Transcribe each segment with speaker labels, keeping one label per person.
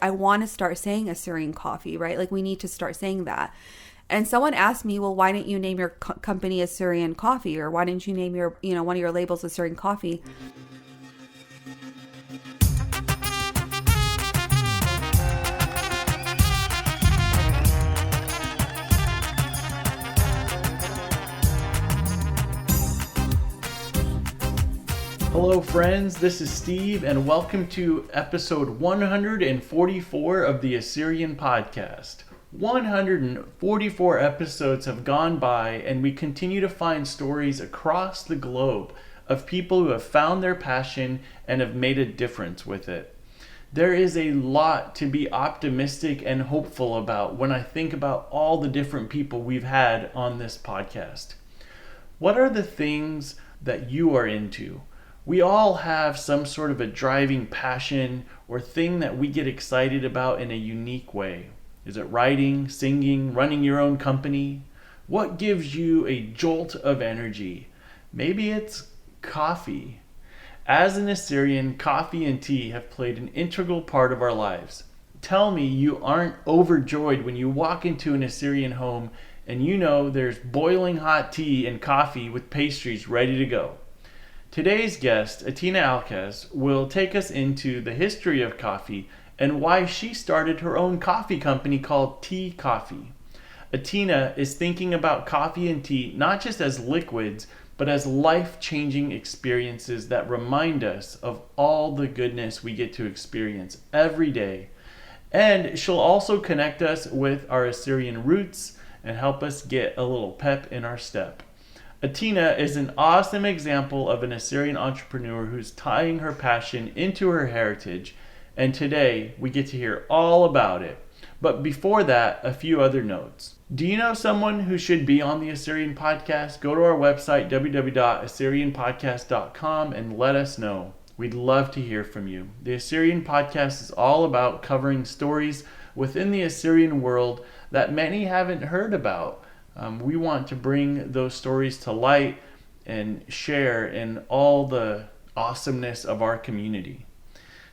Speaker 1: I want to start saying Assyrian coffee, right? Like we need to start saying that. And someone asked me, well, why didn't you name your company Assyrian coffee? Or why didn't you name your, one of your labels Assyrian coffee?
Speaker 2: Hello friends, this is Steve and welcome to episode 144 of the Assyrian podcast. 144 episodes have gone by and we continue to find stories across the globe of people who have found their passion and have made a difference with it. There is a lot to be optimistic and hopeful about when I think about all the different people we've had on this podcast. What are the things that you are into? We all have some sort of a driving passion or thing that we get excited about in a unique way. Is it writing, singing, running your own company? What gives you a jolt of energy? Maybe it's coffee. As an Assyrian, coffee and tea have played an integral part of our lives. Tell me you aren't overjoyed when you walk into an Assyrian home and you know there's boiling hot tea and coffee with pastries ready to go. Today's guest, Atina Alkhas, will take us into the history of coffee and why she started her own coffee company called Tee Koffee. Atina is thinking about coffee and tea not just as liquids, but as life-changing experiences that remind us of all the goodness we get to experience every day. And she'll also connect us with our Assyrian roots and help us get a little pep in our step. Atina is an awesome example of an Assyrian entrepreneur who's tying her passion into her heritage, and today we get to hear all about it. But before that, a few other notes. Do you know someone who should be on the Assyrian podcast? Go to our website, www.assyrianpodcast.com, and let us know. We'd love to hear from you. The Assyrian podcast is all about covering stories within the Assyrian world that many haven't heard about. We want to bring those stories to light and share in all the awesomeness of our community.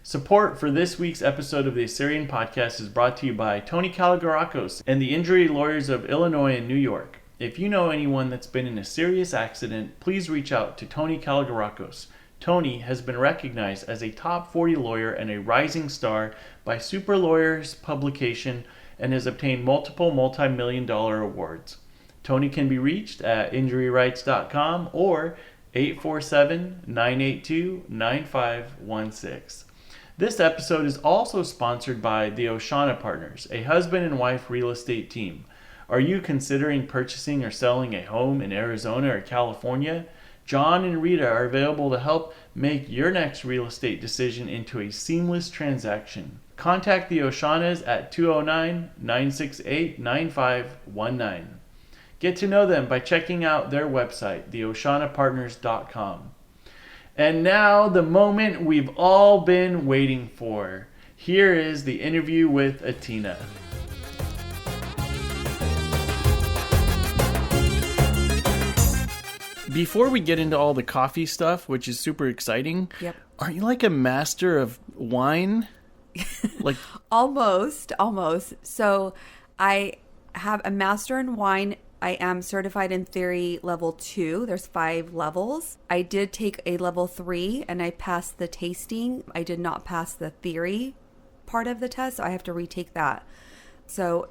Speaker 2: Support for this week's episode of the Assyrian podcast is brought to you by Tee Koffee and the injury lawyers of Illinois and New York. If you know anyone that's been in a serious accident, please reach out to Tee Koffee. Tony has been recognized as a top 40 lawyer and a rising star by Super Lawyers publication and has obtained multiple multi-million-dollar awards. Tony can be reached at injuryrights.com or 847-982-9516. This episode is also sponsored by the Oshana Partners, a husband and wife real estate team. Are you considering purchasing or selling a home in Arizona or California? John and Rita are available to help make your next real estate decision into a seamless transaction. Contact the Oshanas at 209-968-9519. Get to know them by checking out their website, theoshanapartners.com. And now, the moment we've all been waiting for. Here is the interview with Atina. Before we get into all the coffee stuff, which is super exciting,
Speaker 1: Yep.
Speaker 2: Are you like a master of wine? Like
Speaker 1: Almost. So I have a master in wine. I am certified in theory level 2. There's 5 levels. I did take a level 3 and I passed the tasting. I did not pass the theory part of the test, so I have to retake that. So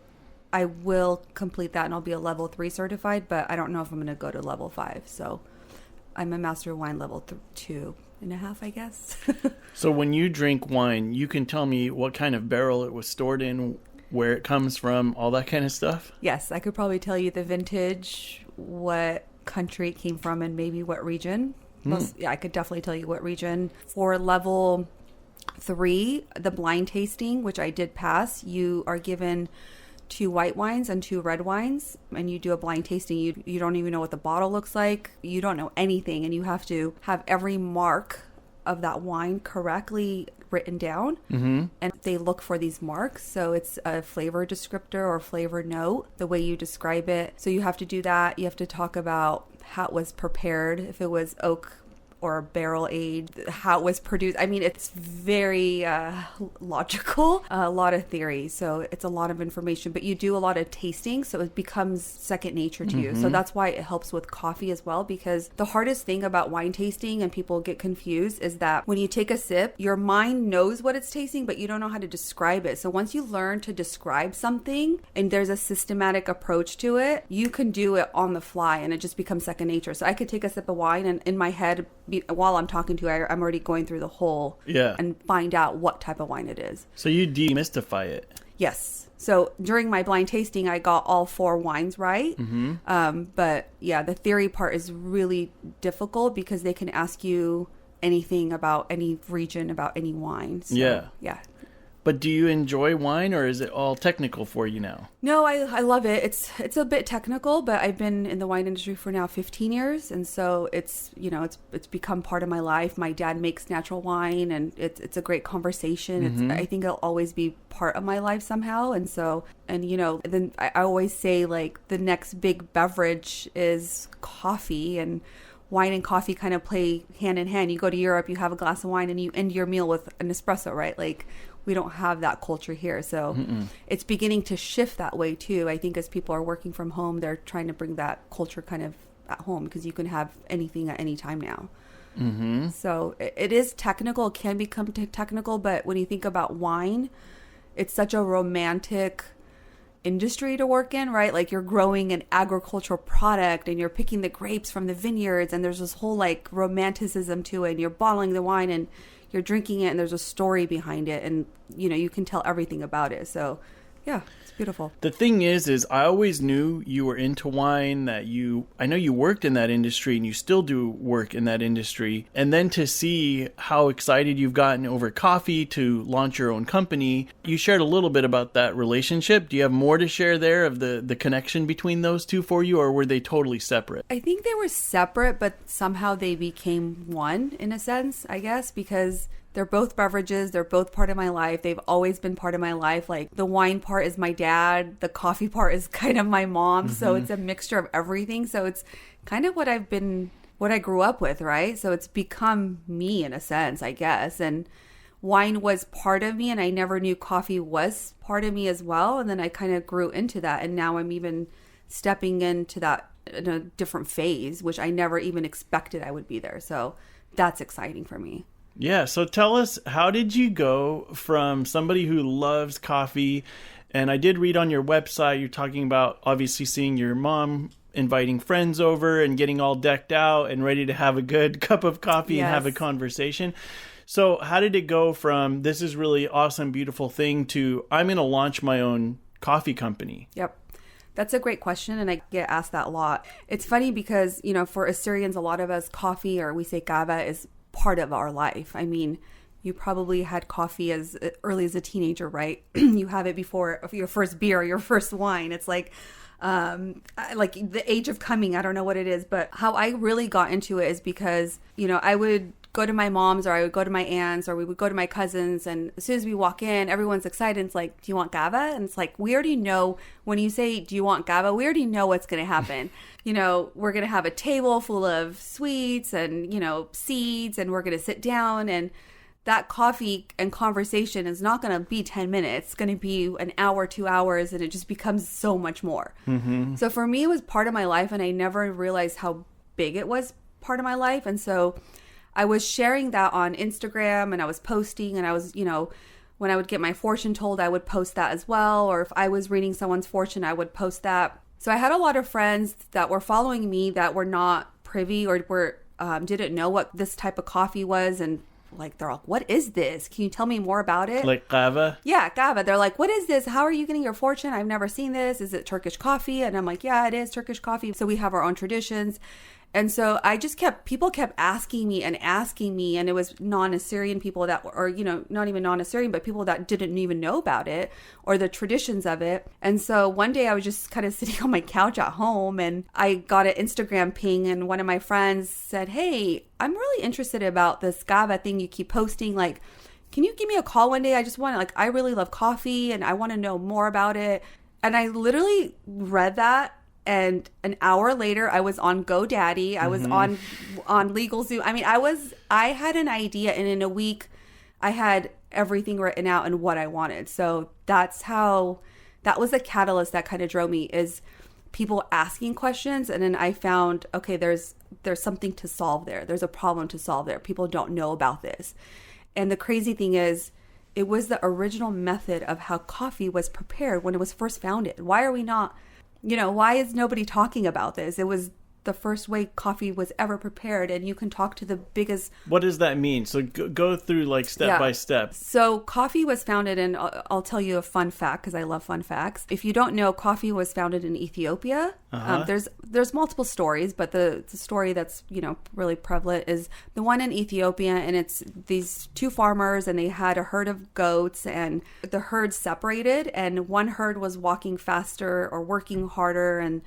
Speaker 1: I will complete that and I'll be a level 3 certified, but I don't know if I'm going to go to level 5. So I'm a master of wine level 2.5, I guess.
Speaker 2: So when you drink wine, you can tell me what kind of barrel it was stored in, where it comes from, all that kind of stuff?
Speaker 1: Yes, I could probably tell you the vintage, what country it came from, and maybe what region. Yeah, I could definitely tell you what region. For level 3, the blind tasting, which I did pass, you are given 2 white wines and 2 red wines, and you do a blind tasting. You don't even know what the bottle looks like. You don't know anything, and you have to have every mark of that wine correctly written down. And they look for these marks, so it's a flavor descriptor or flavor note, the way you describe it. So you have to do that. You have to talk about how it was prepared, if it was oak or barrel aged, how it was produced. I mean, it's very logical, a lot of theory. So it's a lot of information, but you do a lot of tasting. So it becomes second nature to you. So that's why it helps with coffee as well, because the hardest thing about wine tasting, and people get confused, is that when you take a sip, your mind knows what it's tasting, but you don't know how to describe it. So once you learn to describe something and there's a systematic approach to it, you can do it on the fly and it just becomes second nature. So I could take a sip of wine and in my head, while I'm talking to you, I'm already going through the whole and find out what type of wine it is.
Speaker 2: So you demystify it.
Speaker 1: Yes. So during my blind tasting, I got all 4 wines right. But yeah, the theory part is really difficult because they can ask you anything about any region, about any wine. So, yeah.
Speaker 2: But do you enjoy wine, or is it all technical for you now?
Speaker 1: No, I love it. It's a bit technical, but I've been in the wine industry for now 15 years. And so it's become part of my life. My dad makes natural wine, and it's a great conversation. I think it'll always be part of my life somehow. And so, then I always say, like, the next big beverage is coffee, and wine and coffee kind of play hand in hand. You go to Europe, you have a glass of wine, and you end your meal with an espresso, right? Like, we don't have that culture here. So it's beginning to shift that way too. I think as people are working from home, they're trying to bring that culture kind of at home, because you can have anything at any time now. So it is technical, it can become technical, but when you think about wine, it's such a romantic industry to work in, right? Like, you're growing an agricultural product and you're picking the grapes from the vineyards, and there's this whole like romanticism to it, and you're bottling the wine and you're drinking it, and there's a story behind it, and you can tell everything about it. So yeah, it's beautiful.
Speaker 2: The thing is I always knew you were into wine, I know you worked in that industry, and you still do work in that industry. And then to see how excited you've gotten over coffee to launch your own company, you shared a little bit about that relationship. Do you have more to share there of the connection between those two for you, or were they totally separate?
Speaker 1: I think they were separate, but somehow they became one in a sense, I guess, because they're both beverages. They're both part of my life. They've always been part of my life. Like, the wine part is my dad. The coffee part is kind of my mom. So it's a mixture of everything. So it's kind of what I grew up with, right? So it's become me in a sense, I guess. And wine was part of me, and I never knew coffee was part of me as well. And then I kind of grew into that. And now I'm even stepping into that in a different phase, which I never even expected I would be there. So that's exciting for me.
Speaker 2: Yeah, so tell us, how did you go from somebody who loves coffee, and I did read on your website, you're talking about obviously seeing your mom inviting friends over and getting all decked out and ready to have a good cup of coffee and have a conversation. So how did it go from this is really awesome, beautiful thing to I'm going to launch my own coffee company?
Speaker 1: Yep. That's a great question, and I get asked that a lot. It's funny because, for Assyrians, a lot of us, coffee, or we say kahve, is part of our life. I mean, you probably had coffee as early as a teenager, right? You have it before your first beer or your first wine. It's like the age of coming. I don't know what it is, but how I really got into it is because, I would go to my mom's, or I would go to my aunt's, or we would go to my cousins, and as soon as we walk in, everyone's excited. It's like, do you want kahve? And it's like, we already know, when you say, do you want kahve? We already know what's going to happen. We're going to have a table full of sweets and, seeds, and we're going to sit down, and that coffee and conversation is not going to be 10 minutes. It's going to be an hour, 2 hours, and it just becomes so much more. So for me, it was part of my life, and I never realized how big it was part of my life. And so I was sharing that on Instagram, and I was posting, and I was, when I would get my fortune told, I would post that as well. Or if I was reading someone's fortune, I would post that. So I had a lot of friends that were following me that were not privy or didn't know what this type of coffee was. And they're like, what is this? Can you tell me more about it?
Speaker 2: Like kahve?
Speaker 1: Yeah, kahve. They're like, what is this? How are you getting your fortune? I've never seen this. Is it Turkish coffee? And I'm like, yeah, it is Turkish coffee. So we have our own traditions. And so I just people kept asking me, and it was non-Assyrian people that, or, not even non-Assyrian, but people that didn't even know about it or the traditions of it. And so one day I was just kind of sitting on my couch at home, and I got an Instagram ping, and one of my friends said, hey, I'm really interested about this kahve thing you keep posting. Like, can you give me a call one day? I just want to, I really love coffee, and I want to know more about it. And I literally read that And an hour later, I was on GoDaddy. I was on LegalZoom. I mean, I had an idea, and in a week, I had everything written out and what I wanted. So that was the catalyst that kind of drove me, is people asking questions. And then I found, okay, there's something to solve there. There's a problem to solve there. People don't know about this. And the crazy thing is, it was the original method of how coffee was prepared when it was first founded. Why are we not, why is nobody talking about this? It was the first way coffee was ever prepared, and you can talk to the biggest...
Speaker 2: What does that mean? So go through like step by step.
Speaker 1: So coffee was founded in, I'll tell you a fun fact because I love fun facts. If you don't know, coffee was founded in Ethiopia. There's multiple stories, but the story that's, really prevalent is the one in Ethiopia, and it's these two farmers, and they had a herd of goats, and the herd separated, and one herd was walking faster or working harder and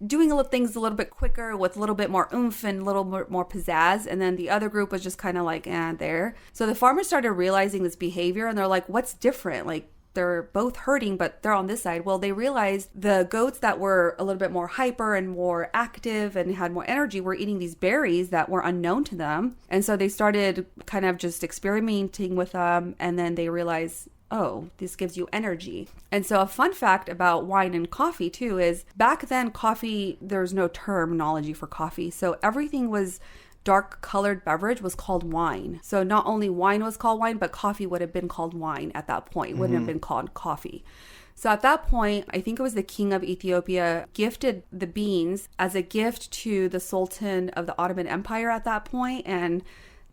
Speaker 1: doing things a little bit quicker with a little bit more oomph and a little bit more pizzazz. And then the other group was just kind of like, there. So the farmers started realizing this behavior, and they're like, what's different? Like, they're both herding, but they're on this side. Well, they realized the goats that were a little bit more hyper and more active and had more energy were eating these berries that were unknown to them. And so they started kind of just experimenting with them. And then they realized, oh, this gives you energy. And so a fun fact about wine and coffee too is back then coffee, there's no terminology for coffee. So everything was dark colored beverage was called wine. So not only wine was called wine, but coffee would have been called wine at that point. It wouldn't have been called coffee. So at that point, I think it was the king of Ethiopia gifted the beans as a gift to the Sultan of the Ottoman Empire at that point. And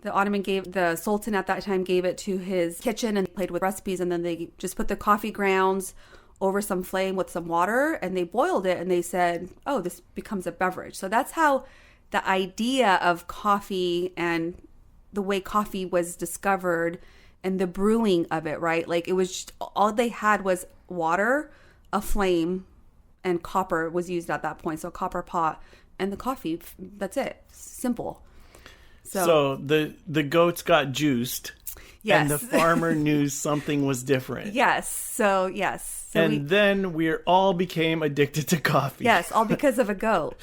Speaker 1: the Sultan at that time gave it to his kitchen and played with recipes. And then they just put the coffee grounds over some flame with some water, and they boiled it, and they said, oh, this becomes a beverage. So that's how the idea of coffee and the way coffee was discovered and the brewing of it, right? Like, it was just, all they had was water, a flame, and copper was used at that point. So a copper pot and the coffee, that's it. Simple.
Speaker 2: So the goats got juiced. Yes. And the farmer knew something was different.
Speaker 1: Yes. So
Speaker 2: then we all became addicted to coffee.
Speaker 1: Yes, all because of a goat.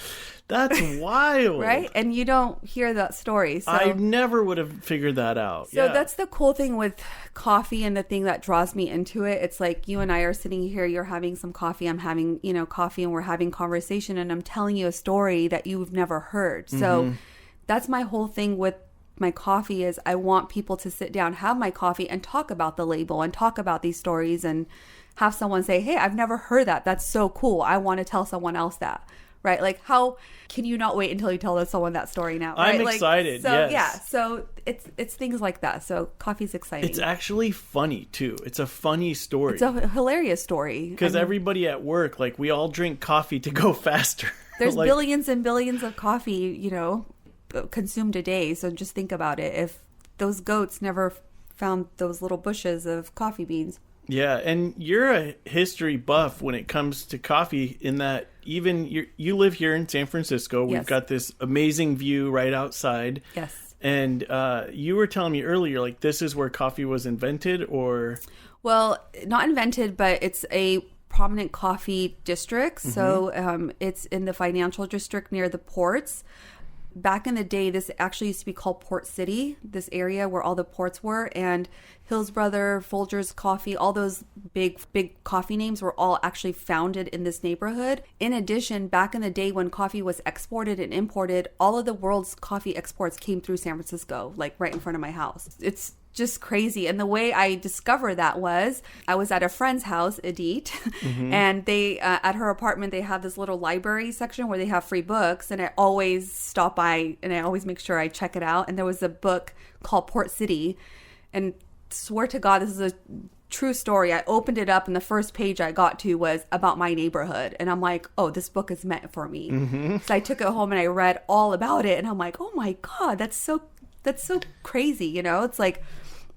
Speaker 2: That's wild.
Speaker 1: Right? And you don't hear that story. So
Speaker 2: I never would have figured that out.
Speaker 1: So that's the cool thing with coffee, and the thing that draws me into it. It's like you and I are sitting here, you're having some coffee, I'm having, coffee, and we're having conversation, and I'm telling you a story that you've never heard. So that's my whole thing with my coffee is I want people to sit down, have my coffee, and talk about the label and talk about these stories, and have someone say, hey, I've never heard that. That's so cool. I want to tell someone else that. Right? Like, how can you not wait until you tell someone that story now? Right?
Speaker 2: I'm excited.
Speaker 1: So,
Speaker 2: yes.
Speaker 1: Yeah. So it's things like that. So coffee's exciting.
Speaker 2: It's actually funny too. It's a funny story.
Speaker 1: It's a hilarious story.
Speaker 2: Because everybody at work, like, we all drink coffee to go faster.
Speaker 1: There's billions and billions of coffee, consumed a day. So just think about it. If those goats never found those little bushes of coffee beans.
Speaker 2: Yeah, and you're a history buff when it comes to coffee, in that even you live here in San Francisco. We've got this amazing view right outside.
Speaker 1: Yes.
Speaker 2: And you were telling me earlier, like, this is where coffee was invented, or?
Speaker 1: Well, not invented, but it's a prominent coffee district. So it's in the financial district near the ports. Back in the day, this actually used to be called Port City, this area where all the ports were, and Hills Brother, Folgers Coffee, all those big coffee names were all actually founded in this neighborhood. In addition, back in the day when coffee was exported and imported, all of the world's coffee exports came through San Francisco, like right in front of my house. It's just crazy. And the way I discovered that was I was at a friend's house, Edith, and they at her apartment they have this little library section where they have free books, and I always stop by and I always make sure I check it out. And there was a book called Port City, and swear to God, this is a true story. I opened it up and the first page I got to was about my neighborhood, and I'm like, oh, this book is meant for me. So I took it home and I read all about it, and I'm like, oh my God, that's so crazy. It's like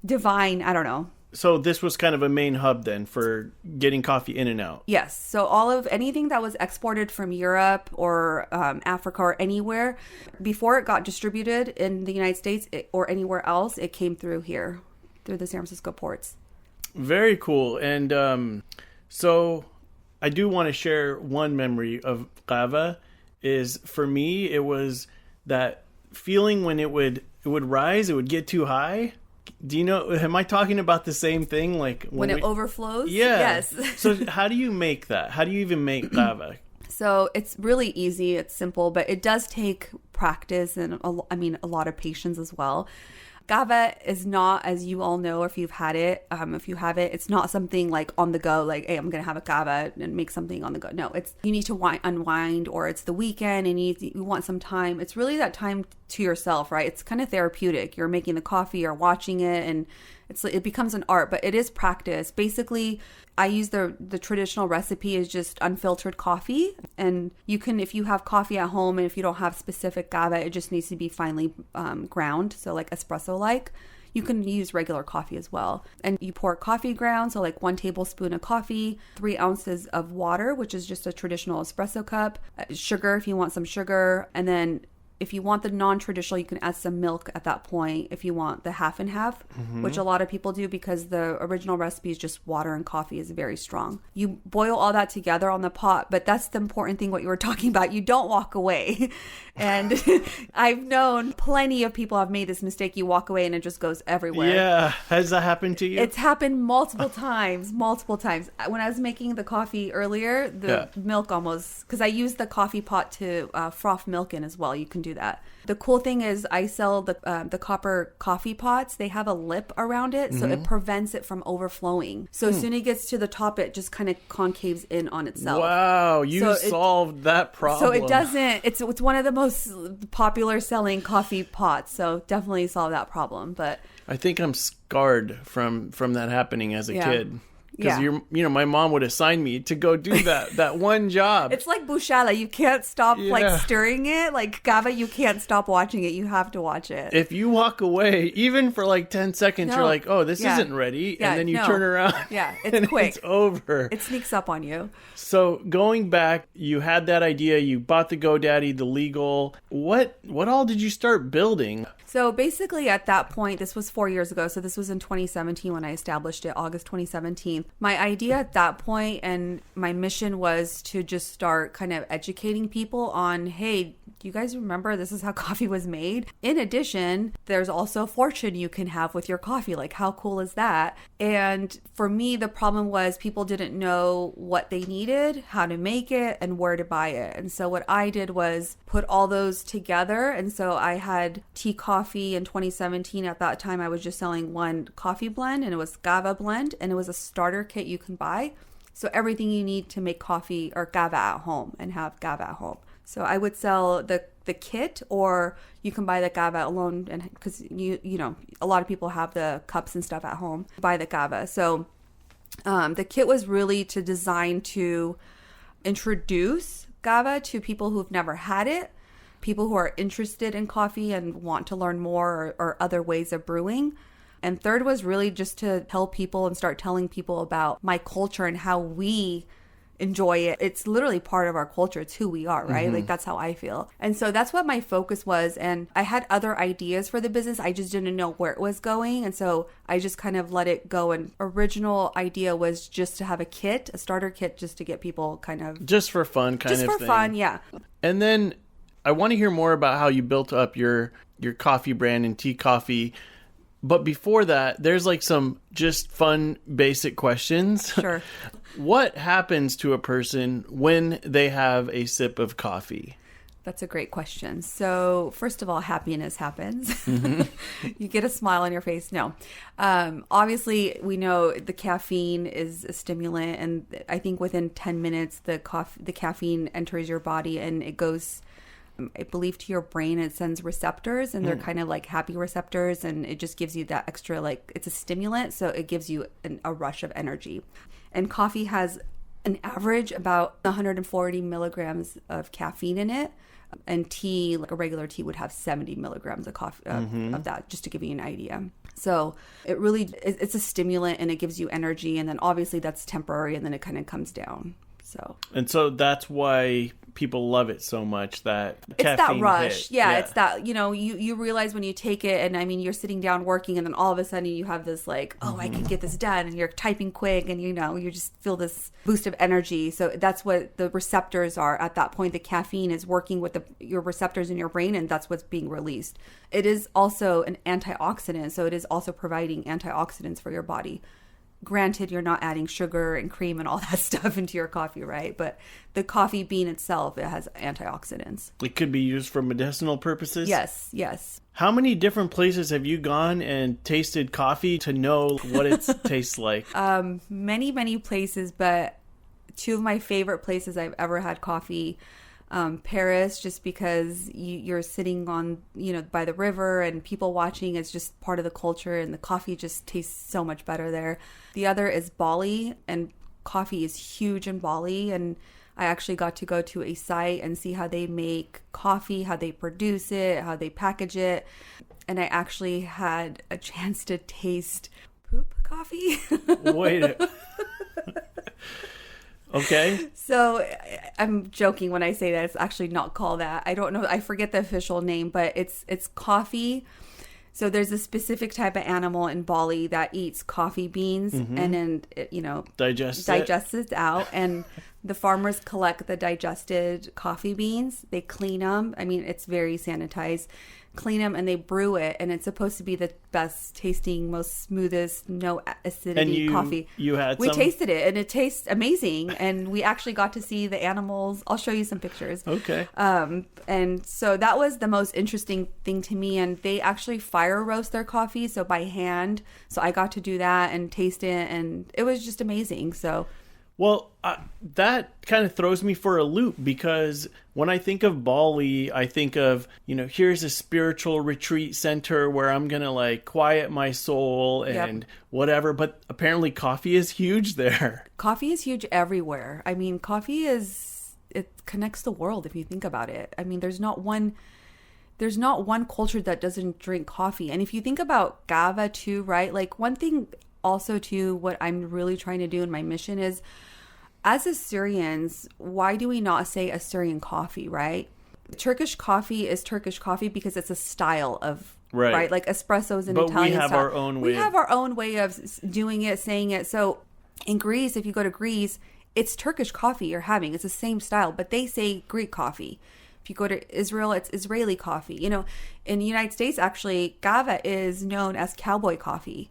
Speaker 1: divine. I don't know.
Speaker 2: So this was kind of a main hub then for getting coffee in and out.
Speaker 1: Yes. So anything that was exported from Europe or Africa or anywhere, before it got distributed in the United States or anywhere else, it came through here, through the San Francisco ports.
Speaker 2: Very cool. And so I do want to share one memory of kahve. Is for me, it was that feeling when it would rise, it would get too high. Do you know, am I talking about the same thing? Like
Speaker 1: when it overflows?
Speaker 2: Yeah.
Speaker 1: Yes.
Speaker 2: So how do you make that? How do you even make kahve?
Speaker 1: So it's really easy. It's simple, but it does take practice and a lot of patience as well. Kahve is not, as you all know, if you've had it, if you have it, it's not something like on the go, like, hey, I'm going to have a kahve and make something on the go. No, it's, you need to unwind, or it's the weekend and you want some time. It's really that time to yourself, right? It's kind of therapeutic. You're making the coffee, you're watching it, and it becomes an art, but it is practice. Basically, I use the traditional recipe is just unfiltered coffee. And you can, if you have coffee at home and if you don't have specific kahve, it just needs to be finely ground. So like espresso-like. You can use regular coffee as well. And you pour coffee ground, so like 1 tablespoon of coffee, 3 ounces of water, which is just a traditional espresso cup, sugar if you want some sugar, and then if you want the non-traditional, you can add some milk at that point if you want the half and half, which a lot of people do because the original recipe is just water and coffee is very strong. You boil all that together on the pot, but that's the important thing, what you were talking about. You don't walk away. And I've known plenty of people have made this mistake. You walk away and it just goes everywhere.
Speaker 2: Yeah. Has that happened to you?
Speaker 1: It's happened multiple times. When I was making the coffee earlier, the milk almost, because I use the coffee pot to froth milk in as well. You can do that. The cool thing is I sell the copper coffee pots. They have a lip around it, so it prevents it from overflowing. So as soon as it gets to the top, it just kind of concaves in on itself.
Speaker 2: Wow, you solved that problem.
Speaker 1: So it doesn't. It's one of the most popular selling coffee pots. So definitely solve that problem. But
Speaker 2: I think I'm scarred from that happening as a kid. Because my mom would assign me to go do that one job.
Speaker 1: It's like bushala. You can't stop like stirring it. Like kahve, you can't stop watching it. You have to watch it.
Speaker 2: If you walk away, even for like 10 seconds, you're like, oh, this isn't ready. And then you turn around.
Speaker 1: Yeah, it's quick.
Speaker 2: It's over.
Speaker 1: It sneaks up on you.
Speaker 2: So going back, you had that idea. You bought the GoDaddy, the legal. What all did you start building?
Speaker 1: So basically at that point, this was 4 years ago. So this was in 2017 when I established it, August 2017. My idea at that point and my mission was to just start kind of educating people on, hey, do you guys remember this is how coffee was made? In addition, there's also fortune you can have with your coffee. Like, how cool is that? And for me, the problem was people didn't know what they needed, how to make it, and where to buy it. And so what I did was put all those together. And so I had Tee Koffee in 2017. At that time, I was just selling one coffee blend, and it was kahve blend, and it was a starter kit you can buy. So everything you need to make coffee or kahve at home and have kahve at home. So I would sell the kit, or you can buy the kahve alone, and because you know a lot of people have the cups and stuff at home. Buy the kahve. So the kit was really designed to introduce kahve to people who've never had it, people who are interested in coffee and want to learn more, or other ways of brewing. And third was really just to tell people and start telling people about my culture and how we enjoy it. It's literally part of our culture. It's who we are, right? Like, that's how I feel. And so that's what my focus was. And I had other ideas for the business. I just didn't know where it was going. And so I just kind of let it go. And original idea was just to have a kit, a starter kit, just to get people kind of...
Speaker 2: Just for fun kind of thing.
Speaker 1: Just for fun, yeah.
Speaker 2: And then I want to hear more about how you built up your coffee brand and Tee Koffee. But before that, there's like some just fun, basic questions.
Speaker 1: Sure.
Speaker 2: What happens to a person when they have a sip of coffee?
Speaker 1: That's a great question. So first of all, happiness happens. You get a smile on your face. No. Obviously, we know the caffeine is a stimulant. And I think within 10 minutes, the caffeine enters your body and it goes... I believe to your brain, it sends receptors, and they're kind of like happy receptors, and it just gives you that extra, like, it's a stimulant, so it gives you a rush of energy. And coffee has an average about 140 milligrams of caffeine in it, and tea, like a regular tea, would have 70 milligrams of coffee of that, just to give you an idea. So it really, it's a stimulant, and it gives you energy, and then obviously that's temporary, and then it kind of comes down. So
Speaker 2: that's why people love it so much that
Speaker 1: it's that
Speaker 2: caffeine
Speaker 1: rush.
Speaker 2: hit.
Speaker 1: Yeah, it's that, you realize when you take it, and I mean, you're sitting down working, and then all of a sudden you have this like, oh, I can get this done, and you're typing quick, and you just feel this boost of energy. So that's what the receptors are at that point. The caffeine is working with your receptors in your brain, and that's what's being released. It is also an antioxidant, so it is also providing antioxidants for your body. Granted, you're not adding sugar and cream and all that stuff into your coffee, right? But the coffee bean itself, it has antioxidants. It
Speaker 2: could be used for medicinal purposes?
Speaker 1: Yes.
Speaker 2: How many different places have you gone and tasted coffee to know what it tastes like?
Speaker 1: Many places, but two of my favorite places I've ever had coffee. Paris, just because you're sitting on, by the river and people watching, is just part of the culture, and the coffee just tastes so much better there. The other is Bali, and coffee is huge in Bali, and I actually got to go to a site and see how they make coffee, how they produce it, how they package it, and I actually had a chance to taste poop coffee.
Speaker 2: Wait. Okay.
Speaker 1: So I'm joking when I say that. It's actually not called that. I don't know. I forget the official name, but it's coffee. So there's a specific type of animal in Bali that eats coffee beans and then, digests it out. And the farmers collect the digested coffee beans. They clean them. I mean, it's very sanitized. Clean them and they brew it, and it's supposed to be the best tasting, most smoothest, no acidity coffee. We tasted it, and it tastes amazing. And we actually got to see the animals. I'll show you some pictures.
Speaker 2: Okay.
Speaker 1: And so that was the most interesting thing to me. And they actually fire roast their coffee, so by hand. So I got to do that and taste it, and it was just amazing. So.
Speaker 2: Well, that kind of throws me for a loop, because when I think of Bali, I think of, here's a spiritual retreat center where I'm going to quiet my soul and whatever. But apparently coffee is huge there.
Speaker 1: Coffee is huge everywhere. I mean, it connects the world if you think about it. I mean, there's not one culture that doesn't drink coffee. And if you think about Kahve too, right? Like one thing also too, what I'm really trying to do in my mission is, as Assyrians, why do we not say Assyrian coffee, right? Turkish coffee is Turkish coffee because it's a style of, right? Like espresso is an Italian style.
Speaker 2: But we have our own way.
Speaker 1: We have our own way of doing it, saying it. So in Greece, if you go to Greece, it's Turkish coffee you're having. It's the same style, but they say Greek coffee. If you go to Israel, it's Israeli coffee. In the United States, actually, Kahve is known as cowboy coffee.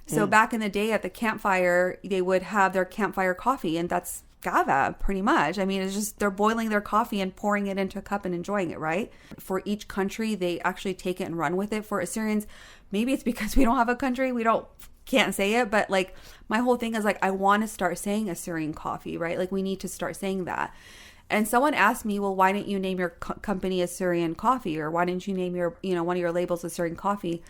Speaker 1: So back in the day at the campfire, they would have their campfire coffee, and that's Kahve pretty much. I mean, it's just they're boiling their coffee and pouring it into a cup and enjoying it, right? For each country, they actually take it and run with it. For Assyrians, maybe it's because we don't have a country, can't say it, but my whole thing is I want to start saying Assyrian coffee, right? We need to start saying that. And someone asked me, well, why didn't you name your company Assyrian Coffee, or why didn't you name your one of your labels Assyrian Coffee?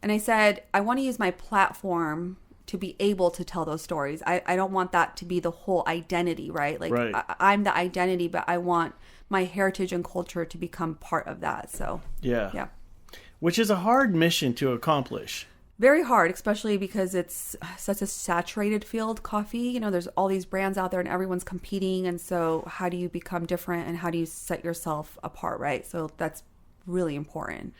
Speaker 1: And I said, I want to use my platform to be able to tell those stories. I don't want that to be the whole identity, right?
Speaker 2: Right.
Speaker 1: I'm the identity, but I want my heritage and culture to become part of that. So, yeah.
Speaker 2: Which is a hard mission to accomplish.
Speaker 1: Very hard, especially because it's such a saturated field, coffee. There's all these brands out there and everyone's competing. And so how do you become different and how do you set yourself apart, right? So that's really important.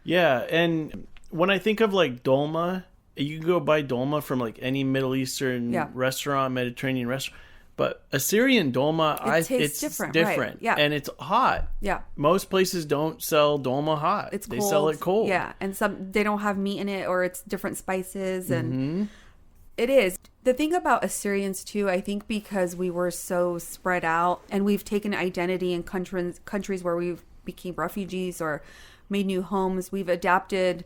Speaker 2: Yeah, and when I think of dolma, you can go buy dolma from any Middle Eastern restaurant, Mediterranean restaurant. But Assyrian dolma, it's different. Right?
Speaker 1: Yeah.
Speaker 2: And it's hot.
Speaker 1: Yeah.
Speaker 2: Most places don't sell dolma hot.
Speaker 1: It's
Speaker 2: they
Speaker 1: cold.
Speaker 2: sell it cold.
Speaker 1: Yeah. And they don't have meat in it, or it's different spices. And it is. The thing about Assyrians too, I think because we were so spread out and we've taken identity in countries where we've became refugees or made new homes, we've adapted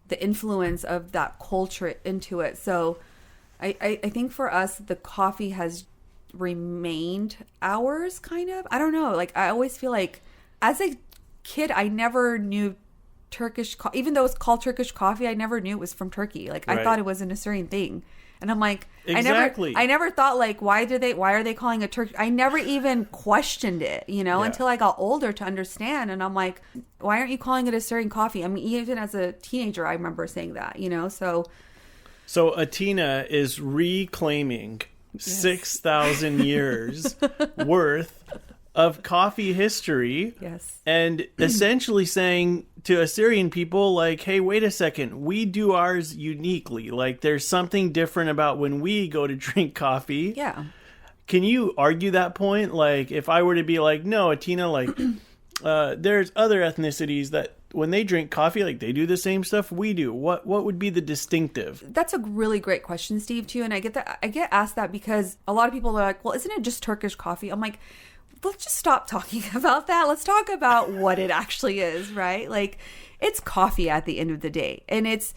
Speaker 1: the influence of that culture into it. So I think for us, the coffee has remained ours, kind of. I don't know. I always feel as a kid, I never knew Turkish coffee. Even though it's called Turkish coffee, I never knew it was from Turkey.
Speaker 2: Right.
Speaker 1: I thought it was an Assyrian thing. And I'm
Speaker 2: exactly.
Speaker 1: I never thought why are they calling it Turkish? I never even questioned it, until I got older to understand. And I'm like, why aren't you calling it Assyrian coffee? I mean, even as a teenager, I remember saying that, so.
Speaker 2: So Atina is reclaiming 6,000 years worth of coffee history.
Speaker 1: Yes.
Speaker 2: And essentially saying to Assyrian people, like, hey, wait a second, we do ours uniquely. Like, there's something different about when we go to drink coffee.
Speaker 1: Yeah.
Speaker 2: Can you argue that point? Like, if I were to be like, no, Atina, like, there's other ethnicities that when they drink coffee, like, they do the same stuff we do. What would be the distinctive?
Speaker 1: That's a really great question, Steve, too. And I get asked that because a lot of people are like, well, isn't it just Turkish coffee? I'm like, let's just stop talking about that. Let's talk about what it actually is, right? Like, it's coffee at the end of the day. And it's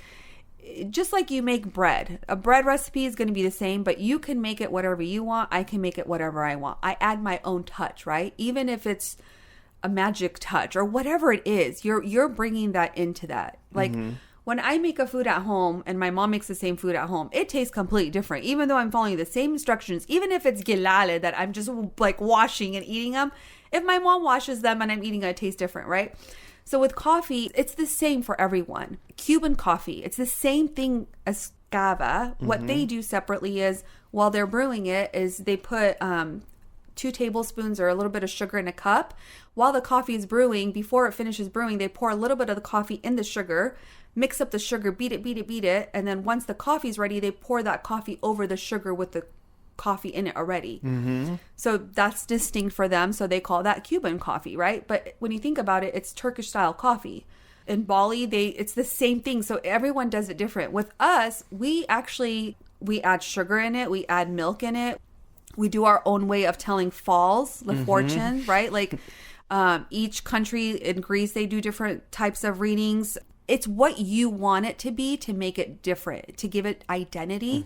Speaker 1: just like you make bread. A bread recipe is going to be the same, but you can make it whatever you want. I can make it whatever I want. I add my own touch, right? Even if it's a magic touch or whatever it is, you're bringing that into that. Like, when I make a food at home and my mom makes the same food at home, it tastes completely different. Even though I'm following the same instructions, even if it's gilale that I'm just like washing and eating them, if my mom washes them and I'm eating it tastes different, right? So with coffee, it's the same for everyone. Cuban coffee, it's the same thing as Kahve. What they do separately is while they're brewing it is they put 2 tablespoons or a little bit of sugar in a cup. While the coffee is brewing, before it finishes brewing, they pour a little bit of the coffee in the sugar, mix up the sugar, beat it. And then once the coffee's ready, they pour that coffee over the sugar with the coffee in it already. So that's distinct for them. So they call that Cuban coffee, right? But when you think about it, it's Turkish style coffee. In Bali, it's the same thing. So everyone does it different. With us, we add sugar in it. We add milk in it. We do our own way of telling falls, the fortune, right? Like each country in Greece, they do different types of readings. It's what you want it to be to make it different, to give it identity.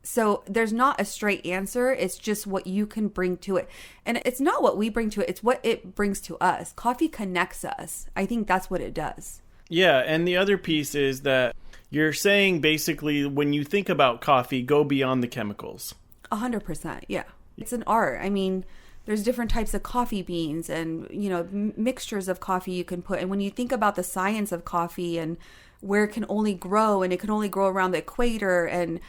Speaker 1: So there's not a straight answer. It's just what you can bring to it. And it's not what we bring to it. It's what it brings to us. Coffee connects us. I think that's what it does.
Speaker 2: Yeah. And the other piece is that you're saying basically when you think about coffee, go beyond the chemicals.
Speaker 1: 100%. Yeah. It's an art. I mean, there's different types of coffee beans and, mixtures of coffee you can put. And when you think about the science of coffee and where it can only grow and it can only grow around the equator and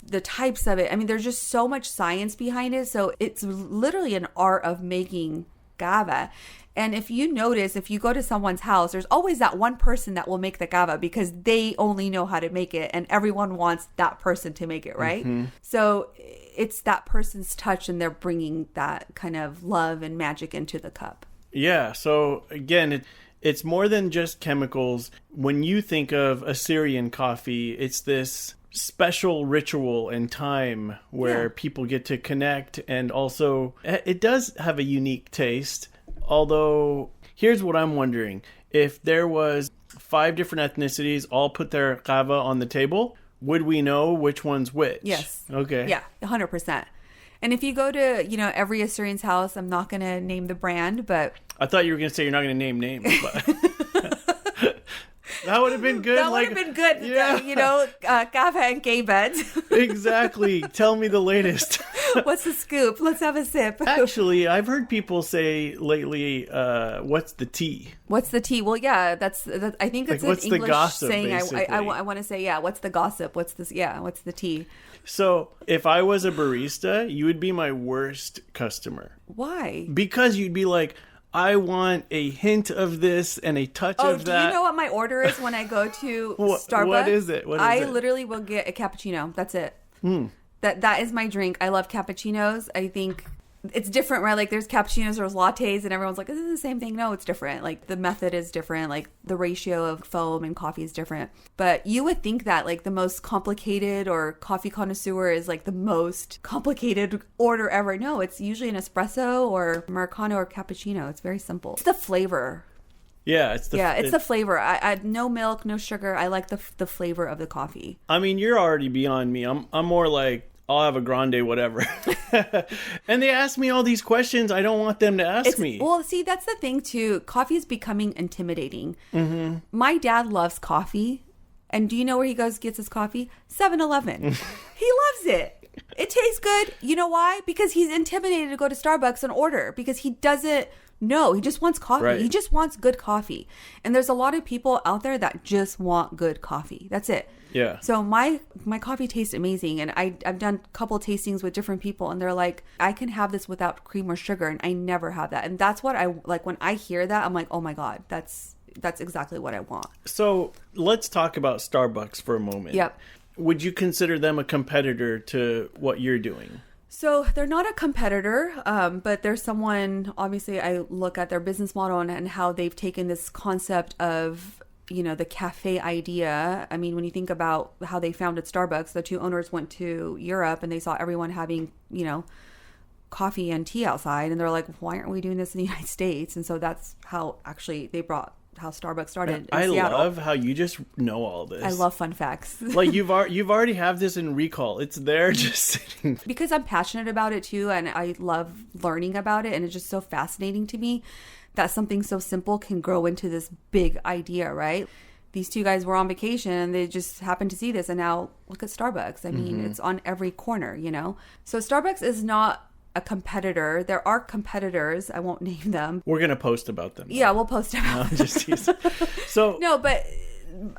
Speaker 1: the types of it, I mean, there's just so much science behind it. So it's literally an art of making Kahve. And if you notice, if you go to someone's house, there's always that one person that will make the Kahve because they only know how to make it and everyone wants that person to make it, right? So it's that person's touch and they're bringing that kind of love and magic into the cup. Yeah.
Speaker 2: So again, it's more than just chemicals. When you think of Assyrian coffee, it's this special ritual and time where people get to connect. And also it does have a unique taste. Although here's what I'm wondering. If there was 5 different ethnicities all put their kahve on the table, would we know which one's which?
Speaker 1: Yes.
Speaker 2: Okay.
Speaker 1: Yeah, 100%. And if you go to, every Assyrian's house, I'm not going to name the brand, but...
Speaker 2: I thought you were going to say you're not going to name names, but... That would have been good.
Speaker 1: That would have been good. Yeah. Kahve and gay beds.
Speaker 2: Exactly. Tell me the latest.
Speaker 1: What's the scoop? Let's have a sip.
Speaker 2: Actually, I've heard people say lately, what's the tea?
Speaker 1: What's the tea? Well, yeah, I think it's
Speaker 2: what's
Speaker 1: an English
Speaker 2: the gossip,
Speaker 1: saying.
Speaker 2: I
Speaker 1: want to say, yeah, what's the gossip? What's this? Yeah, what's the tea?
Speaker 2: So if I was a barista, you would be my worst customer.
Speaker 1: Why?
Speaker 2: Because you'd be like, I want a hint of this and a touch of that.
Speaker 1: Do you know what my order is when I go to Starbucks?
Speaker 2: What is it?
Speaker 1: I literally will get a cappuccino. That's it. That is my drink. I love cappuccinos. I think it's different, right? Like there's cappuccinos, there's lattes, and everyone's like, "This is the same thing." No, it's different. Like the method is different. Like the ratio of foam and coffee is different. But you would think that like the most complicated or coffee connoisseur is like the most complicated order ever. No, it's usually an espresso or Americano or cappuccino. It's very simple. It's the flavor.
Speaker 2: Yeah, it's
Speaker 1: the flavor. I no milk, no sugar. I like the flavor of the coffee.
Speaker 2: I mean, you're already beyond me. I'm more like, I'll have a grande, whatever. And they ask me all these questions I don't want them to ask me.
Speaker 1: Well, see, that's the thing too. Coffee is becoming intimidating. My dad loves coffee. And do you know where he gets his coffee? 7-Eleven. He loves it. It tastes good. You know why? Because he's intimidated to go to Starbucks and order because he doesn't No, he just wants coffee.
Speaker 2: Right.
Speaker 1: He just wants good coffee. And there's a lot of people out there that just want good coffee. That's it.
Speaker 2: Yeah.
Speaker 1: So my coffee tastes amazing. And I've done a couple tastings with different people, and they're like, I can have this without cream or sugar. And I never have that. And that's what I like. When I hear that, I'm like, oh my God, that's exactly what I want.
Speaker 2: So let's talk about Starbucks for a moment.
Speaker 1: Yep.
Speaker 2: Would you consider them a competitor to what you're doing?
Speaker 1: So they're not a competitor, but there's someone, obviously I look at their business model and how they've taken this concept of, the cafe idea. I mean, when you think about how they founded Starbucks, the two owners went to Europe and they saw everyone having, coffee and tea outside. And they're like, why aren't we doing this in the United States? And so that's how actually how Starbucks started in Seattle.
Speaker 2: Love how you just know all this.
Speaker 1: I love fun facts.
Speaker 2: Like you've already have this in recall. It's there just sitting.
Speaker 1: Because I'm passionate about it too, and I love learning about it, and it's just so fascinating to me that something so simple can grow into this big idea, right? These two guys were on vacation and they just happened to see this, and now look at Starbucks. I mean, it's on every corner, So Starbucks is not a competitor. There are competitors. I won't name them.
Speaker 2: We're going to post about them.
Speaker 1: Yeah, we'll post about them.
Speaker 2: Just teasing. So
Speaker 1: no, but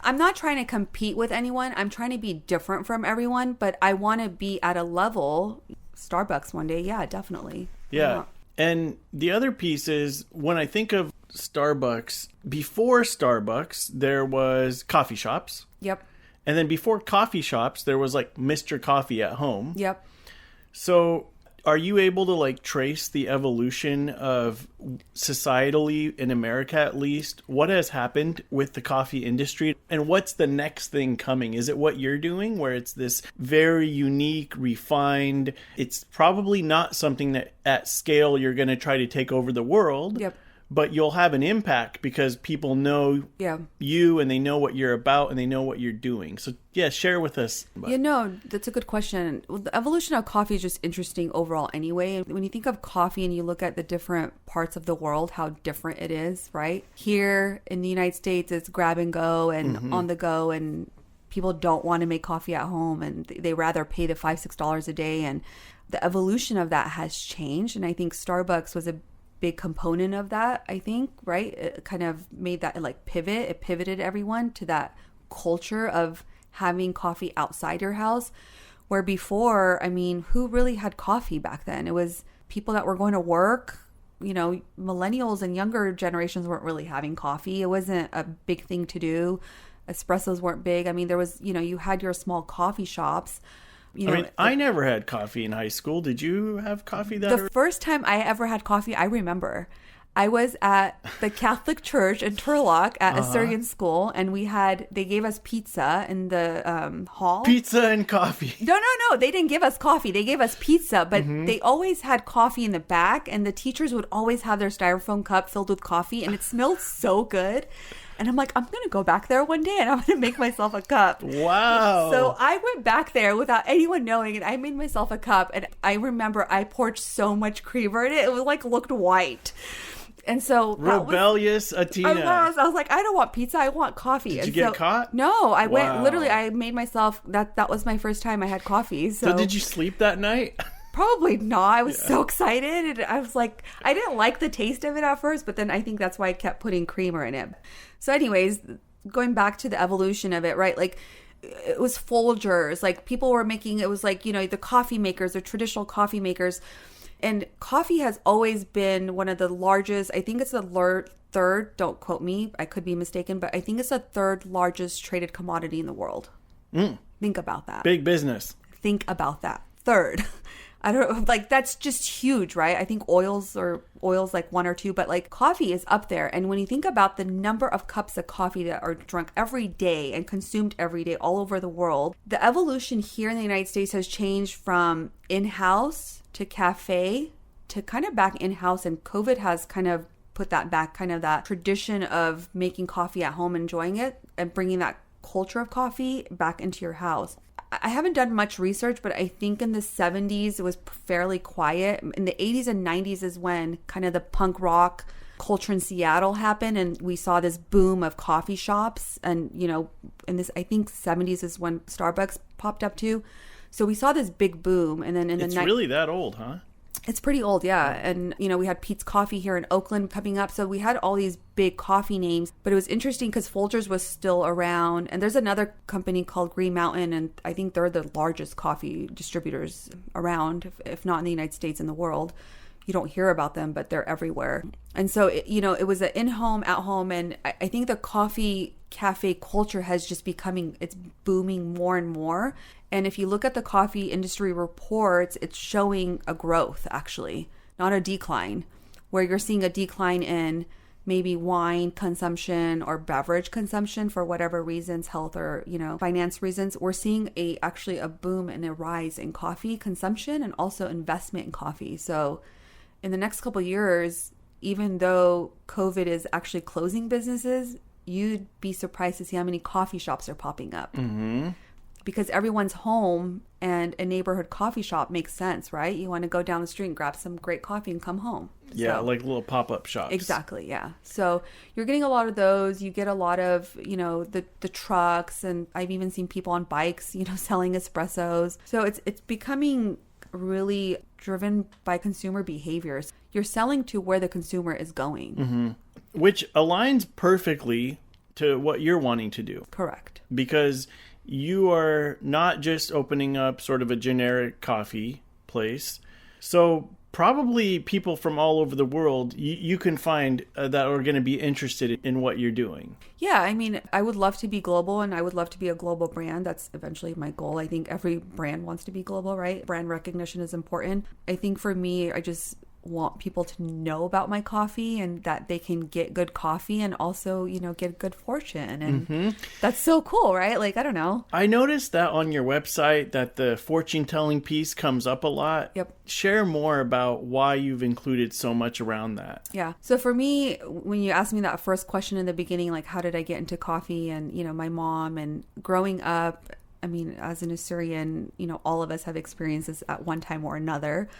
Speaker 1: I'm not trying to compete with anyone. I'm trying to be different from everyone, but I want to be at a level. Starbucks one day. Yeah, definitely.
Speaker 2: Yeah. And the other piece is when I think of Starbucks, before Starbucks, there was coffee shops.
Speaker 1: Yep.
Speaker 2: And then before coffee shops, there was like Mr. Coffee at home.
Speaker 1: Yep.
Speaker 2: So are you able to like trace the evolution of societally in America, at least, what has happened with the coffee industry and what's the next thing coming? Is it what you're doing where it's this very unique, refined, it's probably not something that at scale you're going to try to take over the world.
Speaker 1: Yep.
Speaker 2: But you'll have an impact because people know you and they know what you're about and they know what you're doing. So, yeah, share with us.
Speaker 1: That's a good question. Well, the evolution of coffee is just interesting overall anyway. When you think of coffee and you look at the different parts of the world, how different it is, right? Here in the United States, it's grab and go and on the go, and people don't want to make coffee at home and they rather pay the $5-6 a day. And the evolution of that has changed. And I think Starbucks was a big component of that, I think, right? It kind of made that like pivot. It pivoted everyone to that culture of having coffee outside your house, where before, I mean, who really had coffee back then? It was people that were going to work. Millennials and younger generations weren't really having coffee. It wasn't a big thing to do. Espressos weren't big. I mean, there was, you had your small coffee shops.
Speaker 2: I never had coffee in high school. Did you have coffee
Speaker 1: The first time I ever had coffee, I remember. I was at the Catholic church in Turlock at Assyrian school, and they gave us pizza in the hall.
Speaker 2: Pizza and coffee.
Speaker 1: No. They didn't give us coffee. They gave us pizza, but they always had coffee in the back, and the teachers would always have their styrofoam cup filled with coffee, and it smelled so good. And I'm like, I'm going to go back there one day and I'm going to make myself a cup.
Speaker 2: Wow.
Speaker 1: So I went back there without anyone knowing, and I made myself a cup. And I remember I poured so much creamer in it. It was like looked white. And so
Speaker 2: rebellious Atina.
Speaker 1: I was like, I don't want pizza. I want coffee.
Speaker 2: Did you get caught?
Speaker 1: No, I went literally. I made myself. That was my first time I had coffee. So
Speaker 2: did you sleep that night?
Speaker 1: Probably not. I was so excited. And I was like, I didn't like the taste of it at first, but then I think that's why I kept putting creamer in it. So anyways, going back to the evolution of it, right? Like it was Folgers. Like people were making, it was like, the coffee makers, the traditional coffee makers. And coffee has always been one of the largest, I think it's the third, don't quote me, I could be mistaken, but I think it's the third largest traded commodity in the world. Think about that.
Speaker 2: Big business.
Speaker 1: Think about that. Third. I don't know, like that's just huge, right? I think oil's like 1 or 2, but like coffee is up there. And when you think about the number of cups of coffee that are drunk every day and consumed every day all over the world, the evolution here in the United States has changed from in-house to cafe to kind of back in-house. And COVID has kind of put that back, kind of that tradition of making coffee at home, enjoying it, and bringing that culture of coffee back into your house. I haven't done much research, but I think in the 70s it was fairly quiet. In the 80s and 90s is when kind of the punk rock culture in Seattle happened, and we saw this boom of coffee shops. And, in this, I think 70s is when Starbucks popped up too. So we saw this big boom. And then it's
Speaker 2: really that old, huh?
Speaker 1: It's pretty old, yeah. And, we had Pete's Coffee here in Oakland coming up. So we had all these big coffee names. But it was interesting because Folgers was still around. And there's another company called Green Mountain. And I think they're the largest coffee distributors around, if not in the United States, in the world. You don't hear about them, but they're everywhere. And so, it was an in-home, at-home. And I think the coffee cafe culture has just it's booming more and more. And if you look at the coffee industry reports, it's showing a growth, actually, not a decline, where you're seeing a decline in maybe wine consumption or beverage consumption for whatever reasons, health or, finance reasons. We're seeing actually a boom and a rise in coffee consumption and also investment in coffee. So in the next couple of years, even though COVID is actually closing businesses, you'd be surprised to see how many coffee shops are popping up. Mm-hmm. Because everyone's home and a neighborhood coffee shop makes sense, right? You want to go down the street and grab some great coffee and come home.
Speaker 2: Yeah, so, like little pop-up shops.
Speaker 1: Exactly, yeah. So you're getting a lot of those. You get a lot of, the trucks, and I've even seen people on bikes, selling espressos. So it's becoming really driven by consumer behaviors. You're selling to where the consumer is going.
Speaker 2: Mm-hmm. Which aligns perfectly to what you're wanting to do.
Speaker 1: Correct.
Speaker 2: Because you are not just opening up sort of a generic coffee place. So probably people from all over the world you can find that are going to be interested in what you're doing.
Speaker 1: Yeah, I would love to be global, and I would love to be a global brand. That's eventually my goal. I think every brand wants to be global, right? Brand recognition is important. I think for me, I just want people to know about my coffee and that they can get good coffee and also, get good fortune. And that's so cool, right? Like, I don't know.
Speaker 2: I noticed that on your website that the fortune telling piece comes up a lot.
Speaker 1: Yep.
Speaker 2: Share more about why you've included so much around that.
Speaker 1: Yeah. So for me, when you asked me that first question in the beginning, like, how did I get into coffee, and, my mom, and growing up, as an Assyrian, all of us have experienced this at one time or another.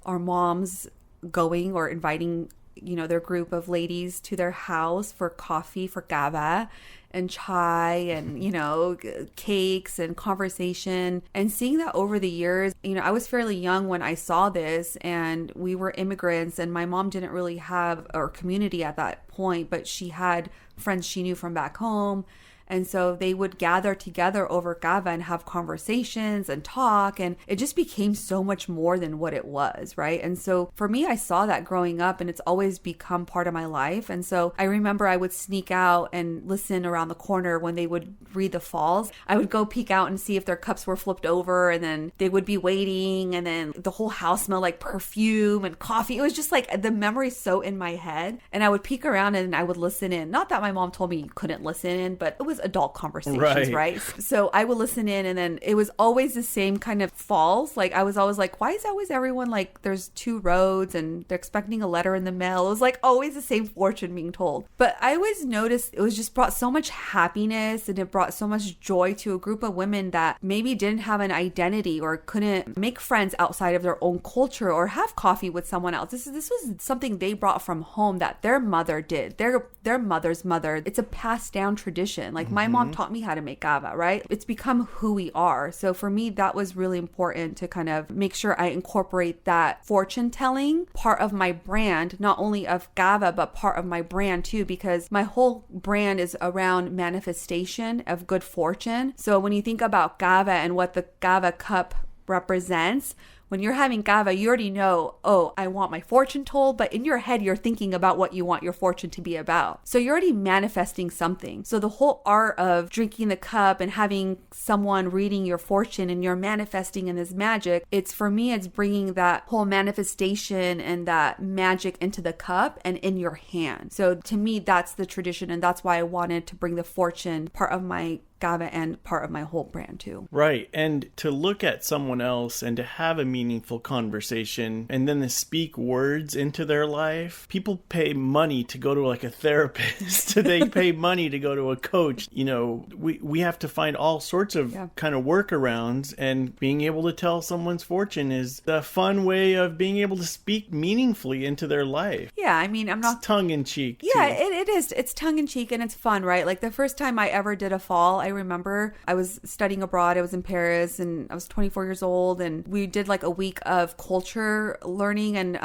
Speaker 1: Our moms going or inviting, their group of ladies to their house for coffee, for kahve and chai and, cakes and conversation. And seeing that over the years, I was fairly young when I saw this, and we were immigrants, and my mom didn't really have a community at that point, but she had friends she knew from back home. And so they would gather together over kahve and have conversations and talk. And it just became so much more than what it was, right? And so for me, I saw that growing up, and it's always become part of my life. And so I remember I would sneak out and listen around the corner when they would read the falls. I would go peek out and see if their cups were flipped over, and then they would be waiting, and then the whole house smelled like perfume and coffee. It was just like the memory's so in my head. And I would peek around and I would listen in. Not that my mom told me you couldn't listen in, but it was adult conversations, right? So I would listen in, and then it was always the same kind of falls. Like, I was always like, why is always everyone like, there's two roads and they're expecting a letter in the mail? It was like always the same fortune being told. But I always noticed it was just brought so much happiness, and it brought so much joy to a group of women that maybe didn't have an identity or couldn't make friends outside of their own culture or have coffee with someone else. This was something they brought from home that their mother did, their mother's mother. It's a passed down tradition. Like, my mom taught me how to make kahve, right? It's become who we are. So for me, that was really important to kind of make sure I incorporate that fortune telling part of my brand, not only of kahve, but part of my brand too, because my whole brand is around manifestation of good fortune. So when you think about kahve and what the kahve cup represents, when you're having kahve, you already know, oh, I want my fortune told, but in your head, you're thinking about what you want your fortune to be about. So you're already manifesting something. So the whole art of drinking the cup and having someone reading your fortune and you're manifesting in this magic, for me, it's bringing that whole manifestation and that magic into the cup and in your hand. So to me, that's the tradition, and that's why I wanted to bring the fortune part of my kahve and part of my whole brand too.
Speaker 2: Right. And to look at someone else and to have a meaningful conversation and then to speak words into their life. People pay money to go to like a therapist. They pay money to go to a coach. We have to find all sorts of kind of workarounds, and being able to tell someone's fortune is a fun way of being able to speak meaningfully into their life.
Speaker 1: Yeah. I'm not
Speaker 2: tongue in cheek.
Speaker 1: Yeah, it is. It's tongue in cheek and it's fun, right? Like the first time I ever did a fall, I remember I was studying abroad. I was in Paris and I was 24 years old, and we did like a week of culture learning. And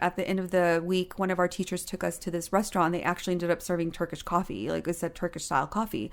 Speaker 1: at the end of the week, one of our teachers took us to this restaurant. They actually ended up serving Turkish coffee, like I said, Turkish style coffee.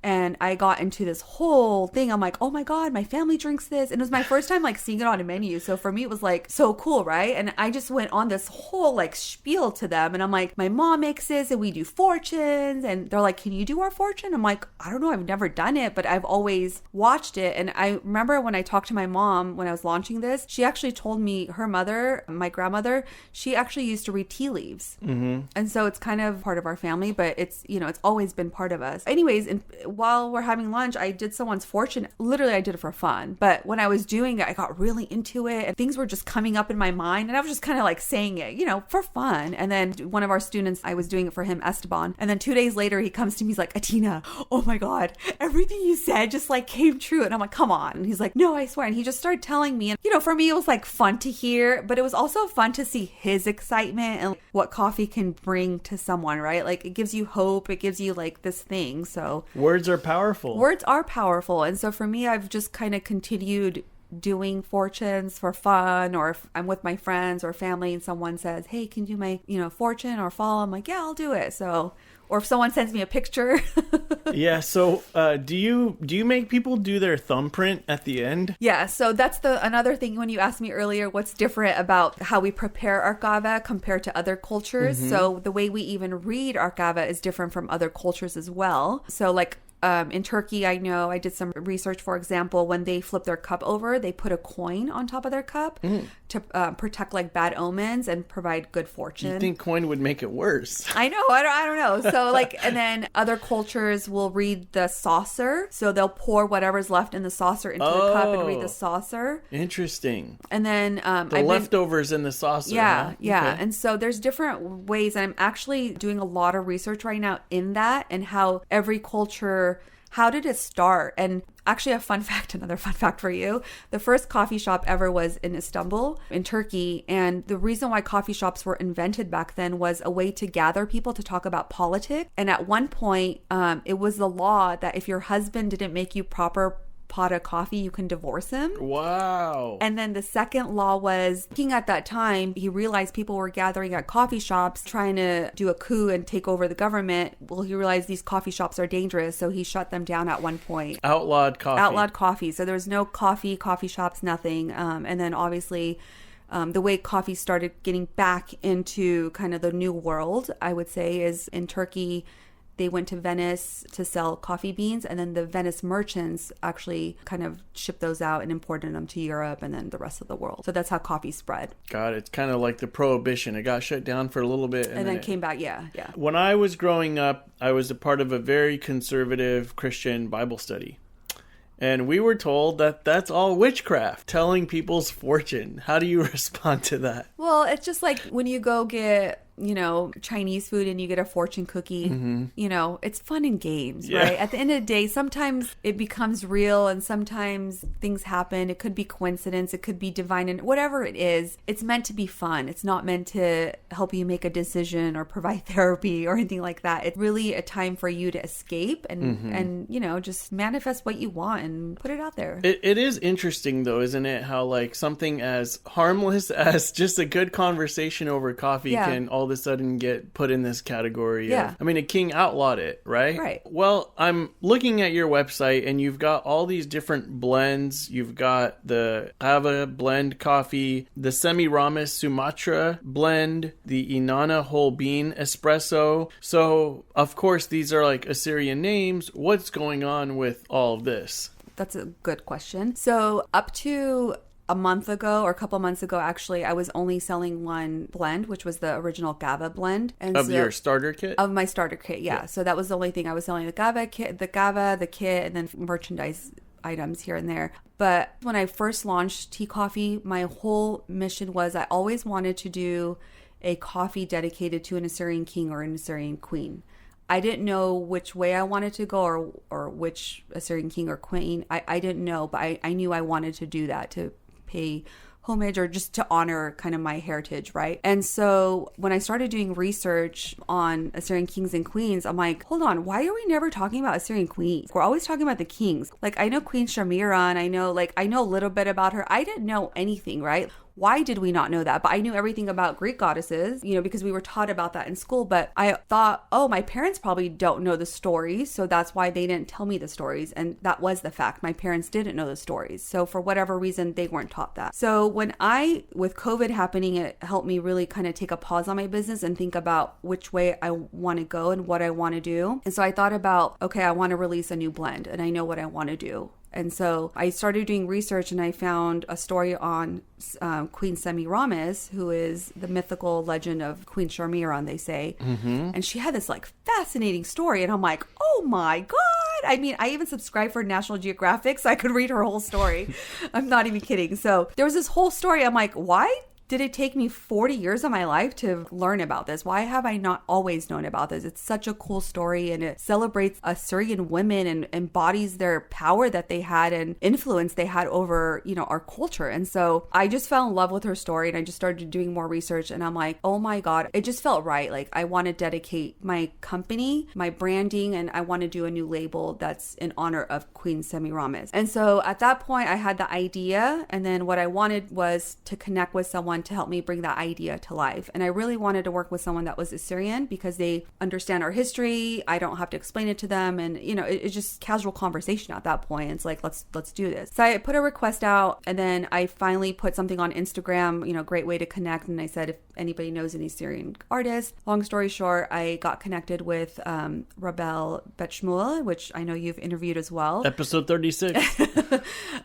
Speaker 1: And I got into this whole thing. I'm like, oh my God, my family drinks this. And it was my first time like seeing it on a menu. So for me, it was like so cool, right? And I just went on this whole like spiel to them. And I'm like, my mom makes this and we do fortunes. And they're like, can you do our fortune? I'm like, I don't know. I've never done it, but I've always watched it. And I remember when I talked to my mom when I was launching this, she actually told me her mother, my grandmother, she actually used to read tea leaves. Mm-hmm. And so it's kind of part of our family, but it's, you know, it's always been part of us. Anyways, while we're having lunch, I did someone's fortune. Literally, I did it for fun. But when I was doing it, I got really into it and things were just coming up in my mind. And I was just kind of like saying it, you know, for fun. And then one of our students, I was doing it for him, Esteban. And then 2 days later, he comes to me, he's like, Atina, oh my God, everything you said just like came true. And I'm like, come on. And he's like, no, I swear. And he just started telling me. And, you know, for me, it was like fun to hear, but it was also fun to see his excitement and what coffee can bring to someone, right? Like it gives you hope. It gives you like this thing. So
Speaker 2: words are powerful.
Speaker 1: Words are powerful. And so for me, I've just kind of continued doing fortunes for fun, or if I'm with my friends or family and someone says, hey, can you do my, you know, fortune or fall? I'm like, yeah, I'll do it. So, or if someone sends me a picture.
Speaker 2: Yeah. So do you make people do their thumbprint at the end?
Speaker 1: Yeah. So that's another thing when you asked me earlier, what's different about how we prepare our kahve compared to other cultures. Mm-hmm. So the way we even read our kahve is different from other cultures as well. So like, in Turkey, I know I did some research, for example, when they flip their cup over, they put a coin on top of their cup to protect like bad omens and provide good fortune.
Speaker 2: You think coin would make it worse?
Speaker 1: I know. I don't know. So like, and then other cultures will read the saucer. So they'll pour whatever's left in the saucer into the cup and read the saucer.
Speaker 2: Interesting.
Speaker 1: And then
Speaker 2: the leftovers in the saucer.
Speaker 1: Yeah,
Speaker 2: huh?
Speaker 1: yeah.
Speaker 2: Okay.
Speaker 1: And so there's different ways. I'm actually doing a lot of research right now in that and how every culture, how did it start? And actually another fun fact for you. The first coffee shop ever was in Istanbul, in Turkey. And the reason why coffee shops were invented back then was a way to gather people to talk about politics. And at one point, it was the law that if your husband didn't make you proper pot of coffee, you can divorce him.
Speaker 2: Wow.
Speaker 1: And then the second law was, looking at that time, he realized people were gathering at coffee shops trying to do a coup and take over the government. Well, he realized these coffee shops are dangerous, so he shut them down at one point.
Speaker 2: Outlawed coffee.
Speaker 1: So there was no coffee shops, nothing. And then obviously the way coffee started getting back into kind of the new world, I would say, is in Turkey. They went to Venice to sell coffee beans, and then the Venice merchants actually kind of shipped those out and imported them to Europe and then the rest of the world. So that's how coffee spread.
Speaker 2: God, it's kind of like the Prohibition. It got shut down for a little bit.
Speaker 1: And then it came back, yeah.
Speaker 2: When I was growing up, I was a part of a very conservative Christian Bible study. And we were told that that's all witchcraft, telling people's fortune. How do you respond to that?
Speaker 1: Well, it's just like when you go get, you know, Chinese food and you get a fortune cookie, you know, it's fun and games, right? At the end of the day, sometimes it becomes real and sometimes things happen. It could be coincidence. It could be divine, and whatever it is, it's meant to be fun. It's not meant to help you make a decision or provide therapy or anything like that. It's really a time for you to escape and you know, just manifest what you want and put it out there.
Speaker 2: It is interesting though, isn't it? How like something as harmless as just a good conversation over coffee can all of a sudden get put in this category of, I mean, a king outlawed it, right?
Speaker 1: Right.
Speaker 2: Well, I'm looking at your website and you've got all these different blends. You've got the Kahve blend coffee, the Semiramis Sumatra blend, the Inanna whole bean espresso. So, of course, these are like Assyrian names. What's going on with all of this?
Speaker 1: That's a good question. So, up to a month ago or a couple months ago, actually, I was only selling one blend, which was the original Kahve blend. And
Speaker 2: of your starter kit?
Speaker 1: Of my starter kit, yeah. So that was the only thing I was selling, the Kahve kit, the kit, and then merchandise items here and there. But when I first launched Tee Koffee, my whole mission was I always wanted to do a coffee dedicated to an Assyrian king or an Assyrian queen. I didn't know which way I wanted to go or which Assyrian king or queen. I didn't know, but I knew I wanted to do that, to pay homage or just to honor kind of my heritage, right? And so when I started doing research on Assyrian kings and queens, I'm like, hold on, why are we never talking about Assyrian queens? We're always talking about the kings. Like, I know Queen Shamira, and I know a little bit about her. I didn't know anything, right? Why did we not know that? But I knew everything about Greek goddesses, because we were taught about that in school. But I thought, oh, my parents probably don't know the stories, so that's why they didn't tell me the stories. And that was the fact. My parents didn't know the stories. So for whatever reason, they weren't taught that. So with COVID happening, it helped me really kind of take a pause on my business and think about which way I want to go and what I want to do. And so I thought about, okay, I want to release a new blend and I know what I want to do. And so I started doing research and I found a story on Queen Semiramis, who is the mythical legend of Queen Sharmiran, they say. Mm-hmm. And she had this like fascinating story. And I'm like, oh my God. I mean, I even subscribed for National Geographic so I could read her whole story. I'm not even kidding. So there was this whole story. I'm like, why did it take me 40 years of my life to learn about this? Why have I not always known about this? It's such a cool story and it celebrates Assyrian women and embodies their power that they had and influence they had over, our culture. And so I just fell in love with her story and I just started doing more research and I'm like, oh my God, it just felt right. Like I want to dedicate my company, my branding, and I want to do a new label that's in honor of Queen Semiramis. And so at that point I had the idea, and then what I wanted was to connect with someone to help me bring that idea to life. And I really wanted to work with someone that was Assyrian because they understand our history. I don't have to explain it to them. And, it's just casual conversation at that point. It's like, let's do this. So I put a request out and then I finally put something on Instagram, great way to connect. And I said, if anybody knows any Assyrian artists, long story short, I got connected with Rabel Betshmuel, which I know you've interviewed as well.
Speaker 2: Episode 36.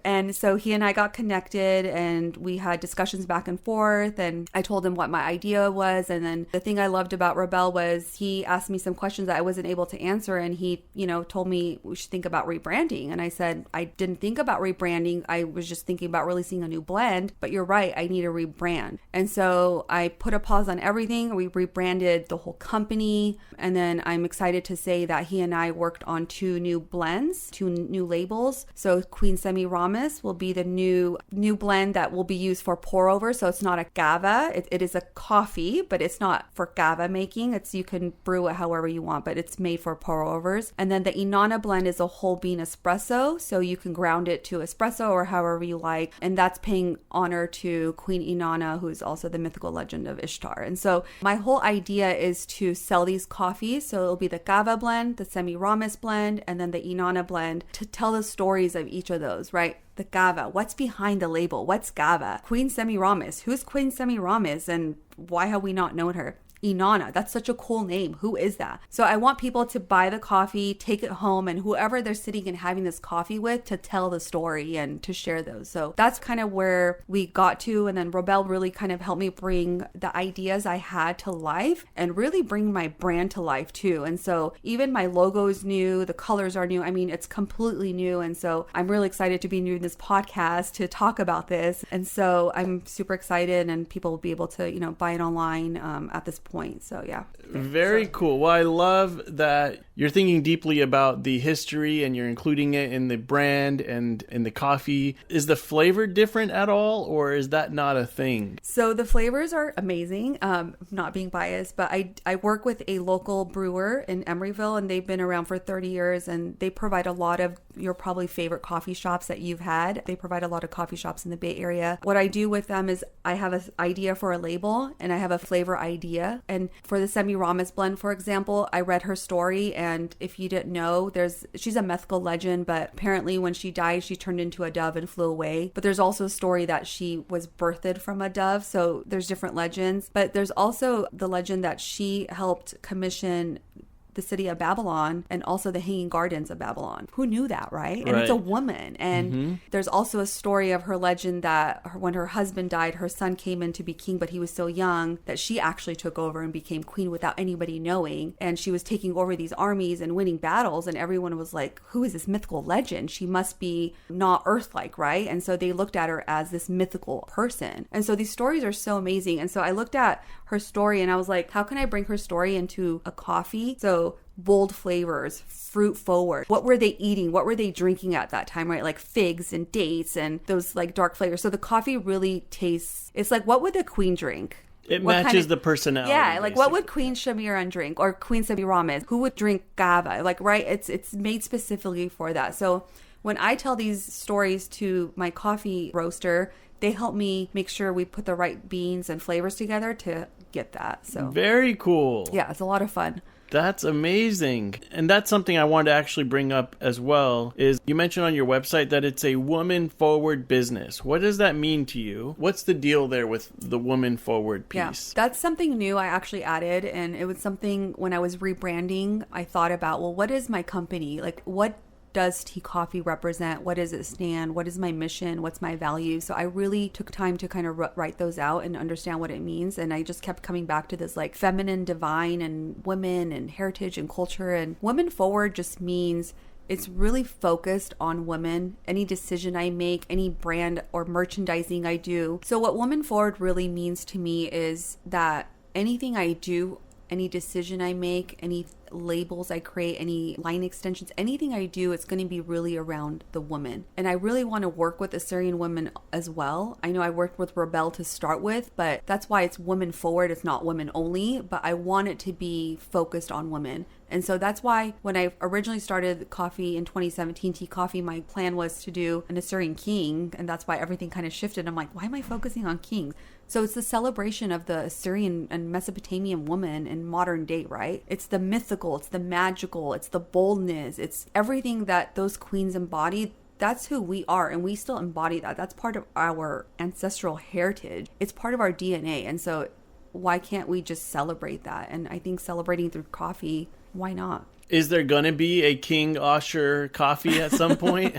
Speaker 1: And so he and I got connected and we had discussions back and forth. And I told him what my idea was. And then the thing I loved about Rabel was he asked me some questions that I wasn't able to answer. And he, told me we should think about rebranding. And I said, I didn't think about rebranding. I was just thinking about releasing a new blend. But you're right, I need a rebrand. And so I put a pause on everything. We rebranded the whole company. And then I'm excited to say that he and I worked on 2 new blends, 2 new labels. So Queen Semiramis will be the new blend that will be used for pour over. So it's not a Kahve. It is a coffee, but it's not for Kahve making. You can brew it however you want, but it's made for pour overs. And then the Inanna blend is a whole bean espresso. So you can ground it to espresso or however you like. And that's paying honor to Queen Inanna, who is also the mythical legend of Ishtar. And so my whole idea is to sell these coffees. So it'll be the Kahve blend, the Semiramis blend, and then the Inanna blend to tell the stories of each of those, right? The Kahve, what's behind the label? What's Kahve? Queen Semiramis, who's Queen Semiramis and why have we not known her? Inanna, that's such a cool name. Who is that? So I want people to buy the coffee, take it home, and whoever they're sitting and having this coffee with to tell the story and to share those. So that's kind of where we got to. And then Rabel really kind of helped me bring the ideas I had to life and really bring my brand to life too. And so even my logo is new, the colors are new. I mean, it's completely new. And so I'm really excited to be doing this podcast to talk about this. And so I'm super excited and people will be able to, buy it online at this point. So yeah.
Speaker 2: Very cool. Well, I love that you're thinking deeply about the history and you're including it in the brand and in the coffee. Is the flavor different at all, or is that not a thing?
Speaker 1: So the flavors are amazing. Not being biased, but I work with a local brewer in Emeryville and they've been around for 30 years and they provide a lot of your probably favorite coffee shops that you've had. They provide a lot of coffee shops in the Bay Area. What I do with them is I have an idea for a label and I have a flavor idea. And for the Semiramis blend, for example, I read her story. And if you didn't know, she's a mythical legend, but apparently when she died, she turned into a dove and flew away. But there's also a story that she was birthed from a dove. So there's different legends. But there's also the legend that she helped commission the city of Babylon and also the Hanging Gardens of Babylon. Who knew that, right? And it's a woman. And there's also a story of her legend that when her husband died, her son came in to be king, but he was so young that she actually took over and became queen without anybody knowing. And she was taking over these armies and winning battles. And everyone was like, who is this mythical legend? She must be not earth-like, right? And so they looked at her as this mythical person. And so these stories are so amazing. And so I looked at her story and I was like, how can I bring her story into a coffee? So So bold flavors, fruit forward. What were they eating? What were they drinking at that time, right? Like figs and dates and those like dark flavors. So the coffee really tastes, it's like, what would the queen drink?
Speaker 2: It matches the personality.
Speaker 1: Yeah, like
Speaker 2: basically.
Speaker 1: what would Queen Shamiran drink or Queen Semiramis? Who would drink Kahve? Like, right? It's made specifically for that. So when I tell these stories to my coffee roaster, they help me make sure we put the right beans and flavors together to get that. So
Speaker 2: very cool.
Speaker 1: Yeah, it's a lot of fun.
Speaker 2: That's amazing. And that's something I wanted to actually bring up as well, is you mentioned on your website that it's a woman-forward business. What does that mean to you? What's the deal there with the woman-forward piece?
Speaker 1: Yeah, that's something new I actually added, and it was something when I was rebranding, I thought about, well, what is my company? Like, what does Tee Koffee represent? What does it stand? What is my mission? What's my value? So I really took time to kind of write those out and understand what it means. And I just kept coming back to this like feminine, divine, and women and heritage and culture. And women forward just means it's really focused on women. Any decision I make, any brand or merchandising I do. So what woman forward really means to me is that anything I do, any decision I make, any labels I create, any line extensions, anything I do, it's going to be really around the woman. And I really want to work with Assyrian women as well. I know I worked with Rebel to start with, but that's why it's women forward. It's not women only, but I want it to be focused on women. And so that's why when I originally started coffee in 2017, Tee Koffee, my plan was to do an Assyrian king. And that's why everything kind of shifted. I'm like, why am I focusing on kings? So it's the celebration of the Assyrian and Mesopotamian woman in modern day, right? It's the mythical, it's the magical, it's the boldness, it's everything that those queens embodied. That's who we are, and we still embody that. That's part of our ancestral heritage. It's part of our DNA. And so why can't we just celebrate that? And I think celebrating through coffee, why not?
Speaker 2: Is there going to be a King Osher coffee at some point?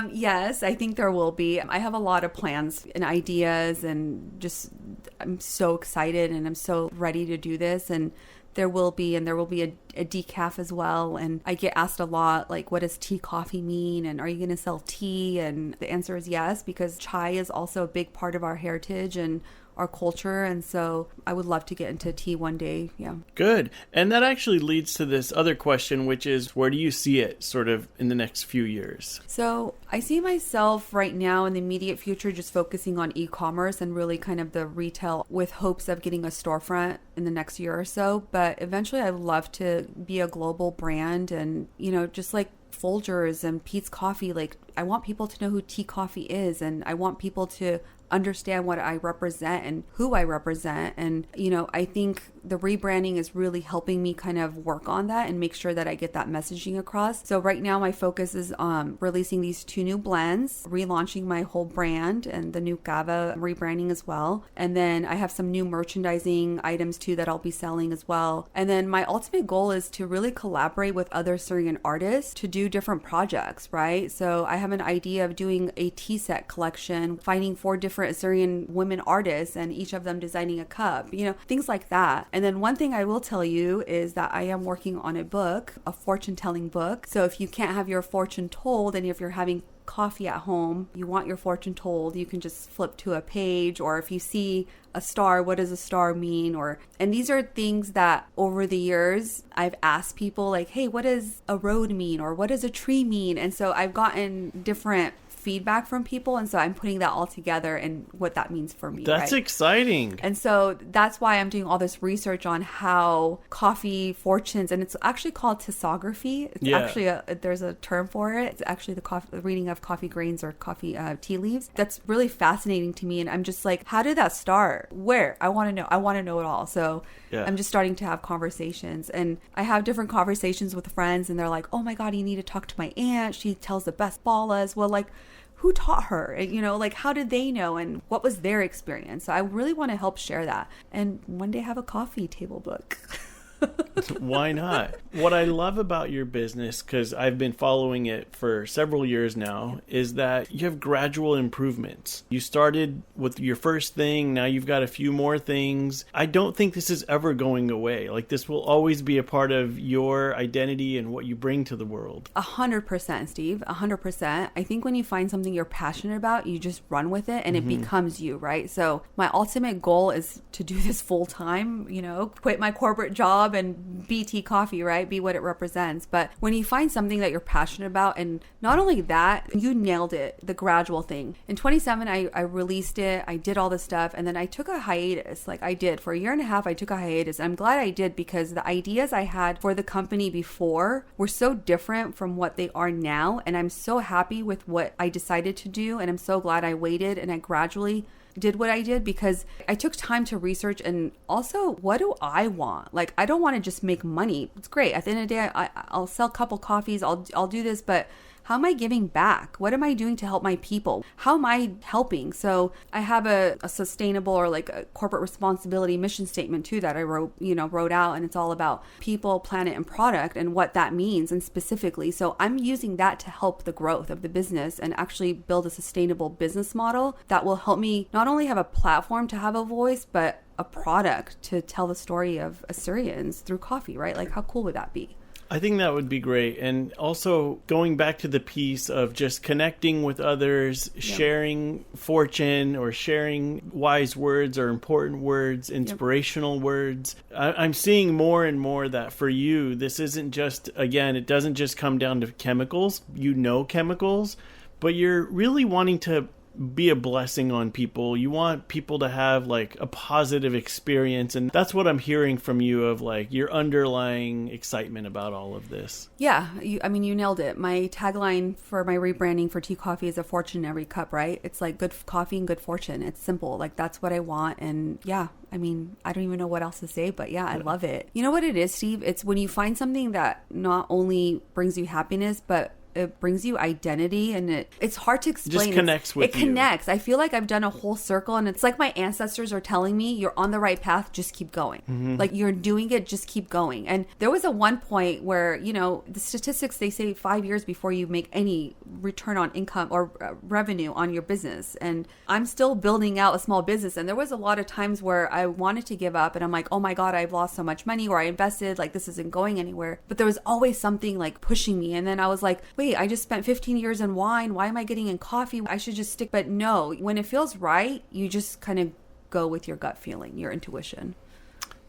Speaker 1: Yes, I think there will be. I have a lot of plans and ideas, and just I'm so excited and I'm so ready to do this. And there will be a decaf as well. And I get asked a lot, like, what does Tee Koffee mean? And are you going to sell tea? And the answer is yes, because chai is also a big part of our heritage and our culture. And so I would love to get into tea one day. Yeah.
Speaker 2: Good. And that actually leads to this other question, which is, where do you see it sort of in the next few years?
Speaker 1: So I see myself right now in the immediate future just focusing on e-commerce and really kind of the retail, with hopes of getting a storefront in the next year or so. But eventually I'd love to be a global brand, and, you know, just like Folgers and Peet's Coffee, like I want people to know who Tee Koffee is, and I want people to understand what I represent and who I represent. And, you know, I think the rebranding is really helping me kind of work on that and make sure that I get that messaging across. So right now my focus is on releasing these 2 new blends, relaunching my whole brand and the new Kahve rebranding as well. And then I have some new merchandising items too that I'll be selling as well. And then my ultimate goal is to really collaborate with other Assyrian artists to do different projects, right? So I have an idea of doing a tea set collection, finding 4 different Assyrian women artists and each of them designing a cup, you know, things like that. And then one thing I will tell you is that I am working on a book, a fortune telling book. So if you can't have your fortune told, and if you're having coffee at home, you want your fortune told, you can just flip to a page. Or if you see a star, what does a star mean? And these are things that over the years I've asked people, like, hey, what does a road mean? Or what does a tree mean? And so I've gotten different feedback from people, and so I'm putting that all together and what that means for me.
Speaker 2: That's right? Exciting.
Speaker 1: And so that's why I'm doing all this research on how coffee fortunes, and it's actually called tessography. It's actually there's a term for it. It's actually the reading of coffee grains or coffee tea leaves. That's really fascinating to me, and I'm just like, how did that start? Where? I want to know it all. So I'm just starting to have conversations, and I have different conversations with friends, and they're like, oh my God, you need to talk to my aunt. She tells the best ballas. Well, like, who taught her? You know, like, how did they know, and what was their experience? So I really want to help share that, and one day have a coffee table book.
Speaker 2: Why not? What I love about your business, because I've been following it for several years now, is that you have gradual improvements. You started with your first thing, now you've got a few more things. I don't think this is ever going away. Like, this will always be a part of your identity and what you bring to the world. 100%,
Speaker 1: Steve. 100%. I think when you find something you're passionate about, you just run with it, and it becomes you, right? So my ultimate goal is to do this full time, you know, quit my corporate job job and be Tee Koffee, right? Be what it represents. But when you find something that you're passionate about, and not only that, you nailed it, the gradual thing. In 27, I released it. I did all this stuff. And then I took a hiatus. Like I did for a year and a half, I took a hiatus. I'm glad I did, because the ideas I had for the company before were so different from what they are now. And I'm so happy with what I decided to do. And I'm so glad I waited and I gradually did what I did, because I took time to research. And also, what do I want? Like, I don't want to just make money. It's great. At the end of the day, I'll sell a couple coffees. I'll do this, but how am I giving back? What am I doing to help my people? How am I helping? So I have a sustainable, or like a corporate responsibility mission statement too, that I wrote out, and it's all about people, planet, and product, and what that means, and specifically. So I'm using that to help the growth of the business and actually build a sustainable business model that will help me not only have a platform to have a voice, but a product to tell the story of Assyrians through coffee, right? Like, how cool would that be?
Speaker 2: I think that would be great. And also going back to the piece of just connecting with others, sharing fortune, or sharing wise words or important words, inspirational words. I'm seeing more and more that for you, this isn't just, again, it doesn't just come down to chemicals, chemicals, but you're really wanting to be a blessing on people. You want people to have like a positive experience, and that's what I'm hearing from you, of like your underlying excitement about all of this.
Speaker 1: Yeah, you nailed it. My tagline for my rebranding for Tee Koffee is a fortune in every cup, right? It's like good coffee and good fortune. It's simple. Like, that's what I want. And yeah, I don't even know what else to say, but yeah, I love it. You know what it is, Steve? It's when you find something that not only brings you happiness, but it brings you identity, and it's hard to explain.
Speaker 2: It just connects with you.
Speaker 1: It connects. I feel like I've done a whole circle, and it's like my ancestors are telling me, you're on the right path, just keep going. Mm-hmm. Like, you're doing it, just keep going. And there was a one point where, the statistics, they say 5 years before you make any return on income or revenue on your business. And I'm still building out a small business. And there was a lot of times where I wanted to give up, and I'm like, oh my God, I've lost so much money, or I invested, like, this isn't going anywhere. But there was always something like pushing me. And then I was like, wait, I just spent 15 years in wine. Why am I getting in coffee? I should just stick. But no, when it feels right, you just kind of go with your gut feeling, your intuition.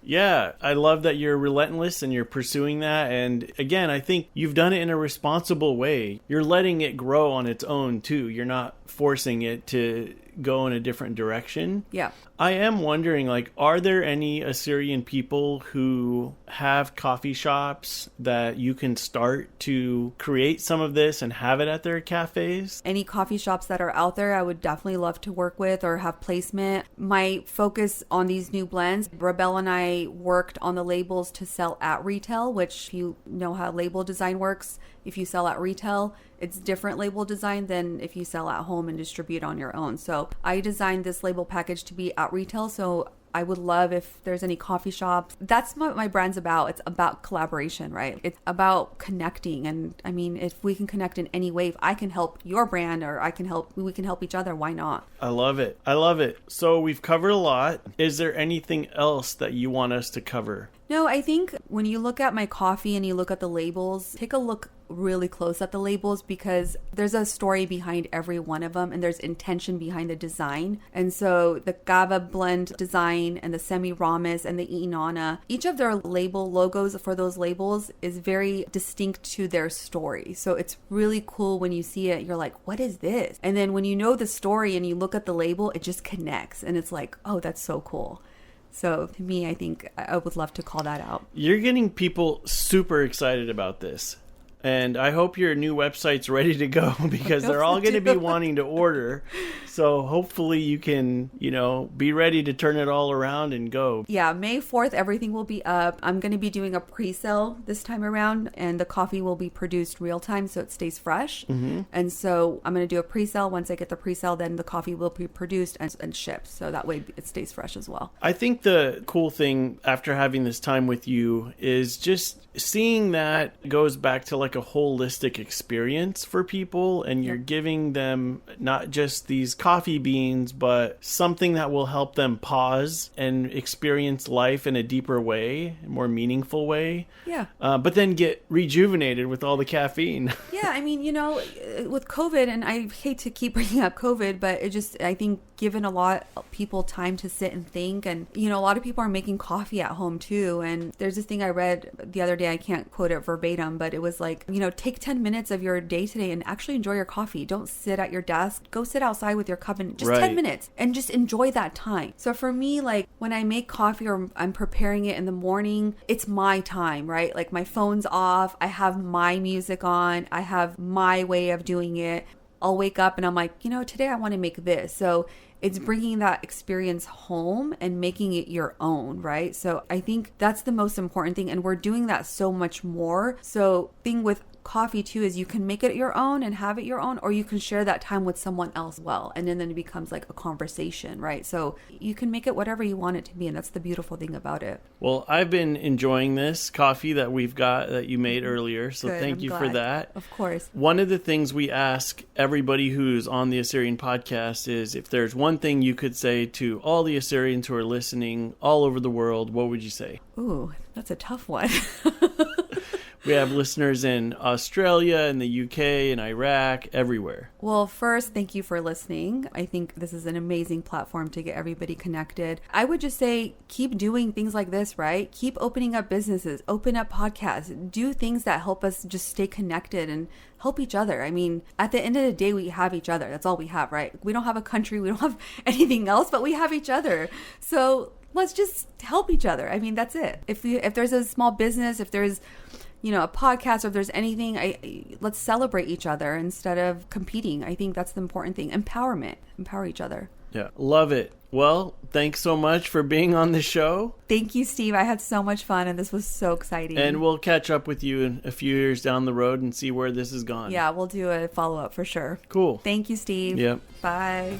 Speaker 2: Yeah, I love that you're relentless and you're pursuing that. And again, I think you've done it in a responsible way. You're letting it grow on its own too. You're not forcing it to go in a different direction.
Speaker 1: Yeah.
Speaker 2: I am wondering, like, are there any Assyrian people who have coffee shops that you can start to create some of this and have it at their cafes?
Speaker 1: Any coffee shops that are out there, I would definitely love to work with or have placement. My focus on these new blends, Rebel and I worked on the labels to sell at retail, which, if you know how label design works, if you sell at retail, it's different label design than if you sell at home and distribute on your own. So I designed this label package to be at retail. So I would love if there's any coffee shops. That's what my brand's about. It's about collaboration, right? It's about connecting. And I mean, if we can connect in any way, if I can help your brand or we can help each other, why not?
Speaker 2: I love it. I love it. So we've covered a lot. Is there anything else that you want us to cover?
Speaker 1: No, I think when you look at my coffee and you look at the labels, take a look really close at the labels, because there's a story behind every one of them and there's intention behind the design. And so the Kahve blend design and the Semiramis and the Inanna, each of their label logos for those labels is very distinct to their story. So it's really cool when you see it, you're like, what is this? And then when you know the story and you look at the label, it just connects and it's like, oh, that's so cool. So to me, I think I would love to call that out.
Speaker 2: You're getting people super excited about this. And I hope your new website's ready to go, because they're all going to be wanting to order. So hopefully you can, be ready to turn it all around and go.
Speaker 1: Yeah, May 4th, everything will be up. I'm going to be doing a pre-sale this time around, and the coffee will be produced real time so it stays fresh. Mm-hmm. And so I'm going to do a pre-sale. Once I get the pre-sale, then the coffee will be produced and shipped. So that way it stays fresh as well.
Speaker 2: I think the cool thing after having this time with you is just seeing that goes back to like a holistic experience for people, and you're giving them not just these coffee beans, but something that will help them pause and experience life in a deeper way, a more meaningful way.
Speaker 1: Yeah.
Speaker 2: But then get rejuvenated with all the caffeine.
Speaker 1: Yeah, I mean, with COVID, and I hate to keep bringing up COVID, but I think given a lot of people time to sit and think, and a lot of people are making coffee at home too. And there's this thing I read the other day, I can't quote it verbatim, but it was like, take 10 minutes of your day today and actually enjoy your coffee. Don't sit at your desk. Go sit outside with your cup and just 10 minutes and just enjoy that time. So for me, like when I make coffee or I'm preparing it in the morning, it's my time, right? Like my phone's off. I have my music on. I have my way of doing it. I'll wake up and I'm like, today I want to make this. So it's bringing that experience home and making it your own, right? So I think that's the most important thing. And we're doing that so much more. So thing with coffee too is you can make it your own and have it your own, or you can share that time with someone else well, and then it becomes like a conversation, right? So you can make it whatever you want it to be, and that's the beautiful thing about it.
Speaker 2: Well, I've been enjoying this coffee that we've got that you made earlier, so
Speaker 1: Good,
Speaker 2: thank you for that.
Speaker 1: Of course.
Speaker 2: One of the things we ask everybody who's on the Assyrian podcast is if there's one thing you could say to all the Assyrians who are listening all over the world, what would you say?
Speaker 1: Ooh, that's a tough one.
Speaker 2: We have listeners in Australia, in the UK, in Iraq, everywhere.
Speaker 1: Well, first, thank you for listening. I think this is an amazing platform to get everybody connected. I would just say keep doing things like this, right? Keep opening up businesses, open up podcasts, do things that help us just stay connected and help each other. I mean, at the end of the day, we have each other. That's all we have, right? We don't have a country. We don't have anything else, but we have each other. So let's just help each other. I mean, that's it. If there's a small business, if there's a podcast, or if there's anything, let's celebrate each other instead of competing. I think that's the important thing. Empowerment. Empower each other.
Speaker 2: Yeah, love it. Well, thanks so much for being on the show.
Speaker 1: Thank you, Steve. I had so much fun, and this was so exciting.
Speaker 2: And we'll catch up with you in a few years down the road and see where this has gone.
Speaker 1: Yeah, we'll do a follow-up for sure.
Speaker 2: Cool.
Speaker 1: Thank you, Steve.
Speaker 2: Yep.
Speaker 1: Bye.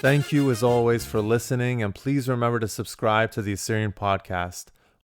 Speaker 3: Thank you as always for listening, and please remember to subscribe to the Assyrian podcast.